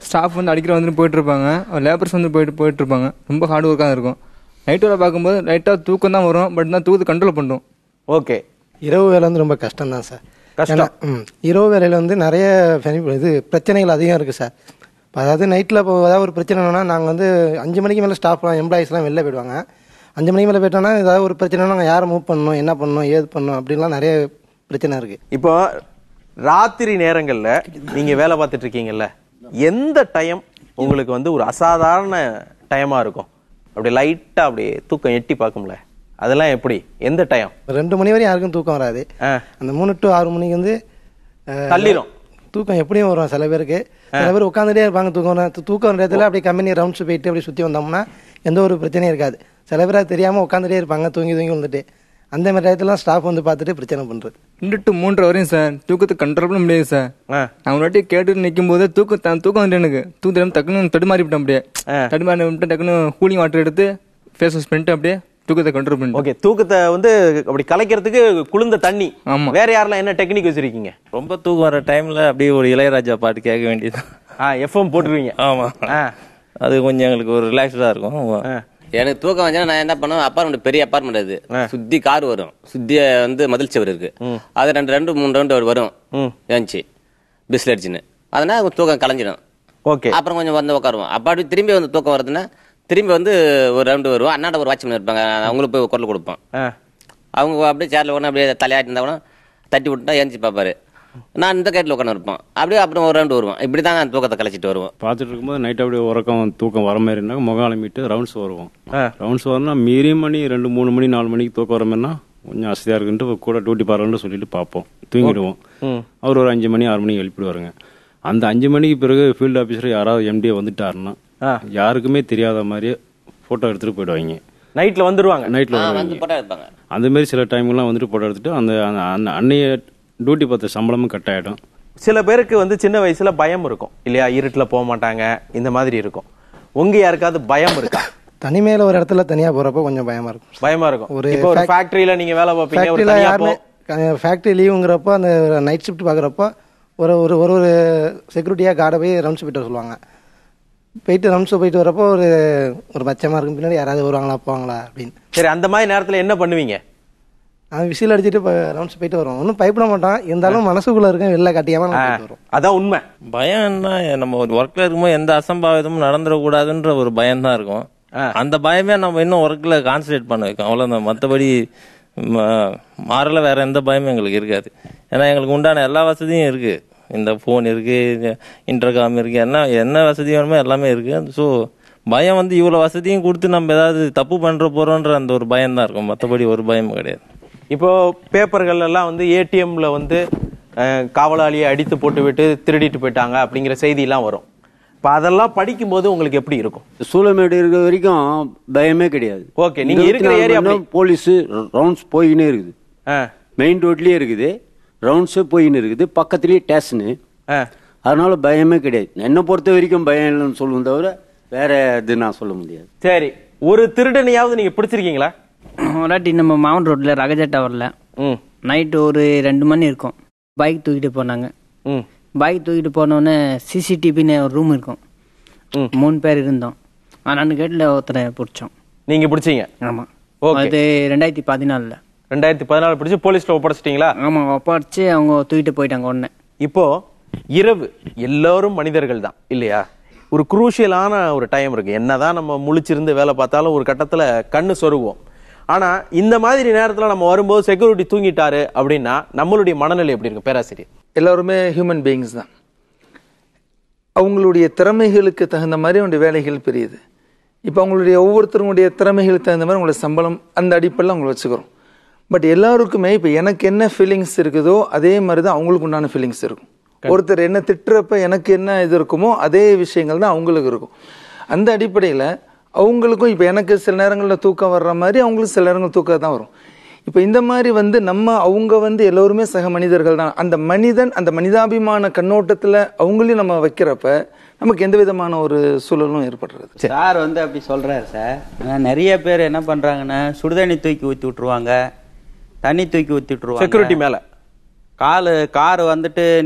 ஸ்டாஃப் அடிக்கிற போயிட்டு இருப்பாங்க, லேபர்ஸ் போயிட்டு இருப்பாங்க. ரொம்ப ஹார்ட் ஒர்க்காக இருக்கும். நைட் வேலை பார்க்கும்போது லைட்டாக தூக்கம் தான் வரும், பட் தான் தூக்கத்தை கண்ட்ரோல் பண்ணும். ஓகே, இரவு வேலை ரொம்ப கஷ்டம் தான் சார். கஷ்டம். இரவு வேலையில் நிறைய பிரச்சனைகள் அதிகம் இருக்குது சார். அதாவது நைட்டில் இப்போ ஏதாவது ஒரு பிரச்சனைனா நாங்கள் 5 மணிக்கு மேலே ஸ்டாஃப்லாம் எம்ப்ளாயிஸ்லாம் வெளில போயிடுவாங்க. 5 மணிக்கு மேலே போயிட்டோன்னா ஏதாவது ஒரு பிரச்சனைனா நாங்கள் யாரை மூவ் பண்ணணும், என்ன பண்ணணும், ஏது பண்ணணும் அப்படின்லாம் நிறைய பிரச்சனை இருக்குது. இப்போ ராத்திரி நேரங்களில் நீங்கள் வேலை பார்த்துட்டு இருக்கீங்கல்ல, எந்த டைம் உங்களுக்கு ஒரு அசாதாரண டைமாக இருக்கும்? அப்படி லைட்டாக அப்படியே தூக்கம் எட்டி பார்க்கும்ல, அதெல்லாம் எப்படி, எந்த டைம்? 2 மணி வரையும் யாருக்கும் தூக்கம் வராது. அந்த 3 to 6 மணிக்கு தள்ளிடும் தூக்கம். எப்படியும் வரும் சில பேருக்கு. சில பேர் உட்காந்துட்டே இருப்பாங்க. தூக்கம் நேரத்தில் அப்படியே கம்பெனி ரவுண்ட்ஸ் போயிட்டு அப்படி சுற்றி வந்தோம்னா எந்த ஒரு பிரச்சனையும் இருக்காது. சில பேர் அது தெரியாமல் உட்காந்துட்டே இருப்பாங்க, தூங்கி வந்துட்டு. அந்த மாதிரி டயத்துல ஸ்டாஃப் பார்த்துட்டு பிரச்சனை பண்றது. 2 to 3 வரையும் சார் தூக்கத்தை கண்ட்ரோல் பண்ண முடியாது சார். நான் ஒரு வாட்டி கேட்டு நிற்கும் போது தூக்கம் வந்து எனக்கு தூக்கம் டக்குன்னு தடுமாறி விட்டேன். அப்படியே தடுமாறி விட்டு டக்குன்னு கூலிங் வாட்டர் எடுத்து ஃபேஸ் வாஷ் பண்ணிட்டு அப்படியே தூக்கத்தை கண்ட்ரோல் பண்ணி. ஓகே, தூக்கத்தை அப்படி கலைக்கிறதுக்கு குளிர்ந்த தண்ணி. ஆமா, வேற யாரெல்லாம் என்ன டெக்னிக் வச்சிருக்கீங்க? ரொம்ப தூக்கம் வர டைம்ல அப்படியே ஒரு இளையராஜா பாட்டு கேட்க வேண்டியது. எஃப்எம் போட்டுருவீங்க? ஆமா, அது கொஞ்சம் எங்களுக்கு ஒரு ரிலாக்ஸ்டா இருக்கும். எனக்கு தூக்கம் வந்தா நான் என்ன பண்ணுவேன், அப்பார்ட்மெண்ட் பெரிய அப்பார்ட்மெண்ட், அது சுத்தி கார் வரும், சுத்தி மதில் சுவர் இருக்கு, அது 2-3 ரவுண்ட் வரும் ஏஞ்சி பிஸ்ல அடிச்சுன்னு, அதனால தூக்கம் கலைஞ்சிடும். ஓகே, அப்புறம் கொஞ்சம் உட்காருவோம். அப்படி திரும்பி தூக்கம் வருதுன்னா திரும்பி ஒரு ரவுண்டு வருவோம். அண்ணாட ஒரு வாட்ச்மேன் இருப்பாங்க, அவங்களுக்கு போய் குரல் கொடுப்போம். அவங்க அப்படியே சேர்ல உடனே அப்படியே தலையாட்டி இருந்தா கூட தட்டி விட்டுட்டா ஏஞ்சி பார்ப்பாரு. நான் இந்த கேட்டில் உட்காந்து இருப்பேன். அப்படியே அப்புறம் ஒரு ரவுண்டு வருவோம். இப்படி தான் நான் தூக்கத்தை கழிச்சிட்டு வருவோம். பார்த்துட்டு இருக்கும்போது நைட் அப்படியே உறக்கம் தூக்கம் வர மாதிரி இருந்தால் முகாலமிட்டு ரவுண்ட்ஸ் வருவோம். ரவுண்ட்ஸ் வரணும்னா மீறி மணி 2-3 மணி 4 மணிக்கு தூக்கம் வர மாதிரினா கொஞ்சம் அசதியாக இருக்குன்ட்டு கூட டியூட்டி பாருன்னு சொல்லிட்டு பார்ப்போம், தூங்கிடுவோம். அவர் ஒரு 5 மணி 6 மணிக்கு எழுப்பிடுவாருங்க. அந்த 5 மணிக்கு பிறகு ஃபீல்டு ஆஃபீஸர் யாராவது எம்டிஏ வந்துட்டாருன்னா யாருக்குமே தெரியாத மாதிரியே ஃபோட்டோ எடுத்துகிட்டு போயிடுவாங்க. நைட்டில் வந்துடுவாங்க. நைட்டில் எடுப்பாங்க. அந்த மாதிரி சில டைம்லாம் வந்துட்டு ஃபோட்டோ எடுத்துட்டு அந்த அன்னைய டியூட்டி பார்த்த சம்பளமும் கட் ஆகிடும். சில பேருக்கு வந்து சின்ன வயசுல பயம் இருக்கும் இல்லையா, இருட்டில் போக மாட்டாங்க, இந்த மாதிரி இருக்கும். உங்க யாருக்காவது பயம் இருக்கா? தனிமையில ஒரு இடத்துல தனியா போறப்போ கொஞ்சம் பயமா இருக்கும். பயமா இருக்கும். ஒரு ஃபேக்டரியில நீங்க வேலை பார்ப்பீங்க, ஃபேக்டரி லீவுங்கிறப்போ அந்த நைட் ஷிஃப்ட் பார்க்குறப்போ ஒரு ஒரு ஒரு செக்யூரிட்டியாக கார்டை போய் ரவுண்ட்ஸ் போயிட்டு சொல்லுவாங்க. போயிட்டு ரவுண்ட்ஸ் போயிட்டு வரப்போ ஒரு பச்சமாக இருக்கும், பின்னாடி யாராவது வருவாங்களா போவாங்களா அப்படின்னு. சரி, அந்த மாதிரி நேரத்தில் என்ன பண்ணுவீங்க? அவன் விசில் அடிச்சுட்டு ரவுண்ட்ஸ் போயிட்டு வரும். ஒன்றும் பயப்பட மாட்டான், இருந்தாலும் மனசுக்குள்ள இருக்கும், வெளில காட்டியாம வரும். அதான் உண்மை. பயம்னா நம்ம ஒர்க்ல இருக்கும்போது எந்த அசம்பாவிதமும் நடந்துடக்கூடாதுன்ற ஒரு பயம் தான் இருக்கும். அந்த பயமே நம்ம இன்னும் ஒர்க்ல கான்சன்ட்ரேட் பண்ண வைக்கும், அவ்வளவுதான். மற்றபடி மாறல வேற எந்த பயமும் எங்களுக்கு இருக்காது. ஏன்னா எங்களுக்கு உண்டான எல்லா வசதியும் இருக்கு. இந்த போன் இருக்கு, இன்டர்காம் இருக்கு, என்ன வசதி வேணுமோ எல்லாமே இருக்கு. ஸோ பயம் வந்து இவ்வளவு வசதியும் கொடுத்து நம்ம ஏதாவது தப்பு பண்ற போறோன்ற அந்த ஒரு பயம் தான் இருக்கும், மற்றபடி ஒரு பயமும் கிடையாது. இப்போ பேப்பர்கள் எல்லாம் வந்து ஏடிஎம்ல வந்து காவலாளியை அடித்து போட்டு விட்டு திருடிட்டு போயிட்டாங்க அப்படிங்கிற செய்தி எல்லாம் வரும். இப்போ அதெல்லாம் படிக்கும் போது உங்களுக்கு எப்படி இருக்கும்? சூளமேடு இருக்கிற வரைக்கும் பயமே கிடையாது. ஓகே, நீங்க இருக்கிற ஏரியா போலீஸ் ரவுண்ட்ஸ் போயின்னு இருக்குது, மெயின் ரோட்லயே இருக்குது, ரவுண்ட்ஸ் போயின்னு இருக்குது, பக்கத்துலயே ஸ்டேஷனு, அதனால பயமே கிடையாது. என்னை பொறுத்த வரைக்கும் பயம் இல்லைன்னு சொல்லுவோம், தவிர வேற இது நான் சொல்ல முடியாது. சரி, ஒரு திருடனையாவது நீங்க பிடிச்சிருக்கீங்களா? ஒராட்டி நம்ம மவுண்ட் ரோட்ல ரகஜா டவர்ல நைட்டு ஒரு 2 மணி இருக்கும், பைக் தூக்கிட்டு போனாங்க. பைக் தூக்கிட்டு போனோடனே சிசிடிவின்னு ஒரு ரூம் இருக்கும், 3 பேர் இருந்தோம். நான் கேட்டில் ஒருத்தரை பிடிச்சோம். நீங்க பிடிச்சீங்க? ஆமா. அது 2014. 2014 பிடிச்சி போலீஸ்ல ஒப்படைச்சிட்டீங்களா? ஆமா, ஒப்படைச்சு அவங்க தூக்கிட்டு போயிட்டாங்க உடனே. இப்போ இரவு எல்லாரும் மனிதர்கள் தான் இல்லையா? ஒரு குரூஷியலான ஒரு டைம் இருக்கு. என்னதான் நம்ம முழிச்சிருந்து வேலை பார்த்தாலும் ஒரு கட்டத்துல கண்ணு சொருகுவோம். ஆனா இந்த மாதிரி நேரத்துல நம்ம வரும்போது செக்யூரிட்டி தூங்கிட்டாரு அப்படின்னா நம்மளுடைய மனநிலை எப்படி இருக்கும் பேராசிரியர்? எல்லாருமே ஹியூமன் பீயிங்ஸ் தான். அவங்களுடைய திறமைகளுக்கு தகுந்த மாதிரி அவங்களுடைய வேலைகள் பெரியது. இப்போ அவங்களுடைய ஒவ்வொருத்தருடைய திறமைகளுக்கு தகுந்த மாதிரி அவங்களோட சம்பளம் அந்த அடிப்படையில் அவங்களை வச்சுக்கிறோம். பட் எல்லாருக்குமே இப்போ எனக்கு என்ன ஃபீலிங்ஸ் இருக்குதோ அதே மாதிரி தான் அவங்களுக்கு உண்டான ஃபீலிங்ஸ் இருக்கும். ஒருத்தர் என்ன திட்டுறப்ப எனக்கு என்ன இது இருக்குமோ அதே விஷயங்கள் தான் அவங்களுக்கு இருக்கும். அந்த அடிப்படையில் அவங்களுக்கும் இப்போ எனக்கு சில நேரங்களில் தூக்கம் வர்ற மாதிரி அவங்களுக்கு சில நேரங்கள் தூக்கம் தான் வரும். இப்போ இந்த மாதிரி அவங்க எல்லோருமே சக மனிதர்கள் தான். அந்த மனிதன் அந்த மனிதாபிமான கண்ணோட்டத்தில் அவங்களையும் நம்ம வைக்கிறப்ப நமக்கு எந்த விதமான ஒரு சூழலும் ஏற்படுறது. சார் அப்படி சொல்றாரு சார். நிறைய பேர் என்ன பண்றாங்கன்னா சுடுதண்ணி தூக்கி ஊற்றி விட்டுருவாங்க, தண்ணி தூக்கி ஊற்றி விட்டுருவாங்க, செக்யூரிட்டி மேல கார்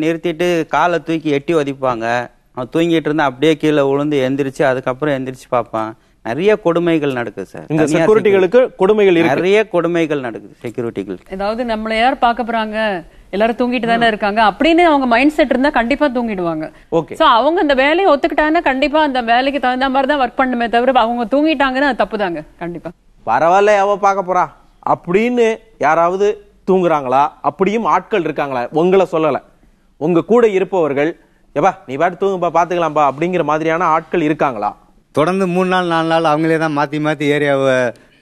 நிறுத்திட்டு காலை தூக்கி எட்டி ஒதிப்பாங்க. அவன் தூங்கிட்டு இருந்தா அப்படியே கீழே விழுந்து எந்திரிச்சு அதுக்கப்புறம் எந்திரிச்சு பார்ப்பான். நிறைய கொடுமைகள் நடக்குது சார். இந்த செக்யூரிட்டிகளுக்கு கொடுமைகள் இருக்கு, நிறைய கொடுமைகள் நடக்குது செக்யூரிட்டிகளுக்கு. ஏதாவது நம்மள யார் பார்க்க போறாங்க, எல்லாரும் தூங்கிட்டு தானே இருக்காங்க அப்படின்னு அவங்க மைண்ட் செட் இருந்தா கண்டிப்பா தூங்கிடுவாங்க. சோ அவங்க அந்த வேலையை ஒத்துக்கிட்டாங்கன்னா கண்டிப்பா அந்த வேலைக்கு தகுந்த மாதிரி தான் ஒர்க் பண்ணுமே தவிர அவங்க தூங்கிட்டாங்கன்னா அது தப்பு தாங்க. கண்டிப்பா பரவாயில்ல அவ பார்க்க போறா அப்படின்னு யாராவது தூங்குறாங்களா? அப்படியும் ஆட்கள் இருக்காங்களா? உங்களை சொல்லல, உங்க கூட இருப்பவர்கள் ஏப்பா நீ பாட்டு தூங்குப்பா பாத்துக்கலாம்பா அப்படிங்கிற மாதிரியான ஆட்கள் இருக்காங்களா? தொடர்ந்து 3 நாள் 4 நாள் அவங்களே தான் மாற்றி ஏரியாவை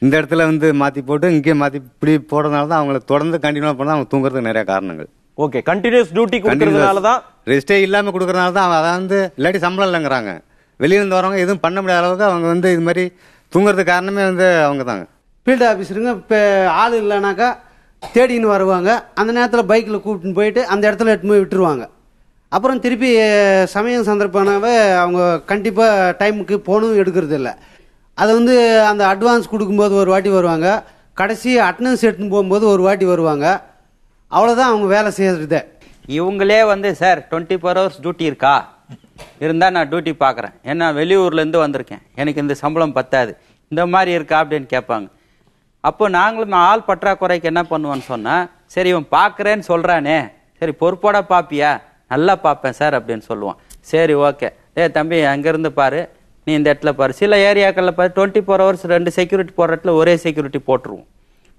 இந்த இடத்துல மாற்றி போட்டு இங்கே மாற்றி இப்படி போடுறதுனால தான் அவங்கள தொடர்ந்து கண்டினியூ பண்ணால் அவங்க தூங்குறதுக்கு நிறைய காரணங்கள். ஓகே, கண்டினியூஸ் டியூட்டி கொடுக்கறதுனால தான், ரெஸ்டே இல்லாமல் கொடுக்கறதுனால தான் அதை இல்லாட்டி சம்பளம் இல்லைங்கிறாங்க. வெளியிருந்து வரவங்க எதுவும் பண்ண முடியாத அளவுக்கு அவங்க இது மாதிரி தூங்குறதுக்கு காரணமே அவங்க தாங்க. ஃபீல்டு ஆஃபீஸருங்க இப்போ ஆள் இல்லைனாக்கா தேடின்னு வருவாங்க. அந்த நேரத்தில் பைக்கில் கூப்பிட்டுன்னு போயிட்டு அந்த இடத்துல எடுத்துன்னு போய் விட்டுருவாங்க. அப்புறம் திருப்பி சமயம் சந்தர்ப்பனாவே அவங்க கண்டிப்பாக டைமுக்கு போனும் எடுக்கிறது இல்லை. அதை அந்த அட்வான்ஸ் கொடுக்கும்போது ஒரு வாட்டி வருவாங்க, கடைசி அட்டனன்ஸ் எடுத்துன்னு போகும்போது ஒரு வாட்டி வருவாங்க. அவ்வளோதான் அவங்க வேலை செய்யறது. இவங்களே சார் 24 hours டியூட்டி இருக்கா, இருந்தால் நான் டியூட்டி பார்க்குறேன், ஏன்னா வெளியூர்லேருந்து வந்திருக்கேன், எனக்கு இந்த சம்பளம் பத்தாது, இந்த மாதிரி இருக்கா அப்படின்னு கேட்பாங்க. அப்போ நாங்களும் ஆள் பற்றாக்குறைக்கு என்ன பண்ணுவோன்னு சொன்னால், சரி இவன் பார்க்குறேன்னு சொல்கிறானே, சரி பொறுப்போட பார்ப்பியா, நல்லா பார்ப்பேன் சார் அப்படின்னு சொல்லுவான். சரி ஓகே, தம்பி அங்கேருந்து பாரு, நீ இந்த இடத்துல பாரு. சில ஏரியாக்களில் பாரு 24 hours 2 செக்யூரிட்டி போடுற இடத்துல ஒரே செக்யூரிட்டி போட்டுருவோம்.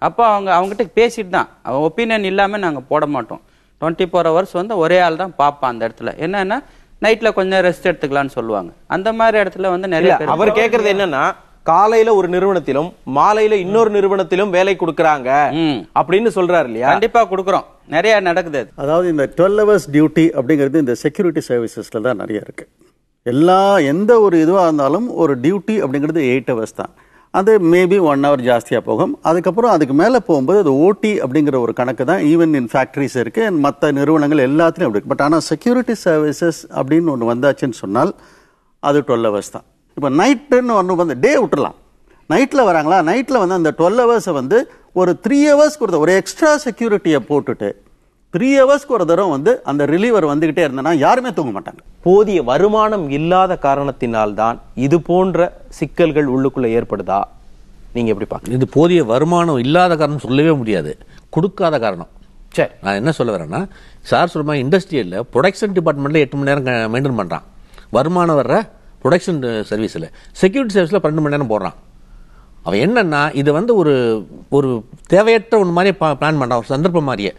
அப்போ அவங்ககிட்ட பேசிட்டு தான், அவன் ஒப்பீனியன் இல்லாமல் நாங்கள் போட மாட்டோம். 24 hours ஒரே ஆள் தான் பார்ப்பான் அந்த இடத்துல. என்னன்னா நைட்டில் கொஞ்சம் ரெஸ்ட் எடுத்துக்கலாம்னு சொல்லுவாங்க. அந்த மாதிரி இடத்துல நிறைய அவர் கேட்கறது என்னன்னா, காலையில ஒரு நிறுவனத்திலும் மாலையில இன்னொரு நிறுவனத்திலும் வேலை கொடுக்கறாங்க அப்படின்னு சொல்றாரு இல்லையா? கண்டிப்பா கொடுக்கறோம். நிறைய நடக்குது. அதாவது இந்த 12 hours டியூட்டி அப்படிங்கிறது இந்த செக்யூரிட்டி சர்வீசஸ்ல தான் நிறைய இருக்கு. எந்த ஒரு இதுவாக இருந்தாலும் ஒரு டியூட்டி அப்படிங்கிறது 8 hours தான். அது மேபி 1 hour ஜாஸ்தியாக போகும். அதுக்கப்புறம் அதுக்கு மேலே போகும்போது அது ஓடி அப்படிங்கிற ஒரு கணக்கு தான் ஈவன் இன் ஃபேக்ட்ரிஸ் இருக்கு, மற்ற நிறுவனங்கள் எல்லாத்துலையும் அப்படி இருக்கு. பட் ஆனால் செக்யூரிட்டி சர்வீசஸ் அப்படின்னு ஒன்று வந்தாச்சுன்னு சொன்னால் அது 12 hours தான். இப்போ நைட்டுன்னு ஒன்று வந்து டே விட்டுறலாம், நைட்டில் வராங்களா, நைட்டில் வந்து அந்த 12 hours வந்து ஒரு 3 hours ஒரு எக்ஸ்ட்ரா செக்யூரிட்டியை போட்டுட்டு 3 hours ஒரு தடவை வந்து அந்த ரிலீவர் வந்துகிட்டே இருந்தனா யாருமே தூங்க மாட்டாங்க. போதிய வருமானம் இல்லாத காரணத்தினால் தான் இது போன்ற சிக்கல்கள் உள்ளுக்குள்ள ஏற்படுதா? நீங்க எப்படி பாக்க? இது போதிய வருமானம் இல்லாத காரணம் சொல்லவே முடியாது, கொடுக்காத காரணம். சரி, நான் என்ன சொல்ல வரேன்னா, சார் சொல்ற இண்டஸ்ட்ரியல்ல ப்ரொடக்ஷன் டிபார்ட்மெண்ட்ல 8 மணி நேரம் மெயின்டைன் பண்றான், வருமானம் வர்ற ப்ரொடக்ஷன் சர்வீஸ்ல. செக்யூரிட்டி சர்வீஸ்ல 12 மணி நேரம் போடுறான். அவன் என்னன்னா இது வந்து ஒரு தேவையற்ற ஒன்று மாதிரி பிளான் பண்றான், ஒரு சந்தர்ப்பம் மாதிரியே.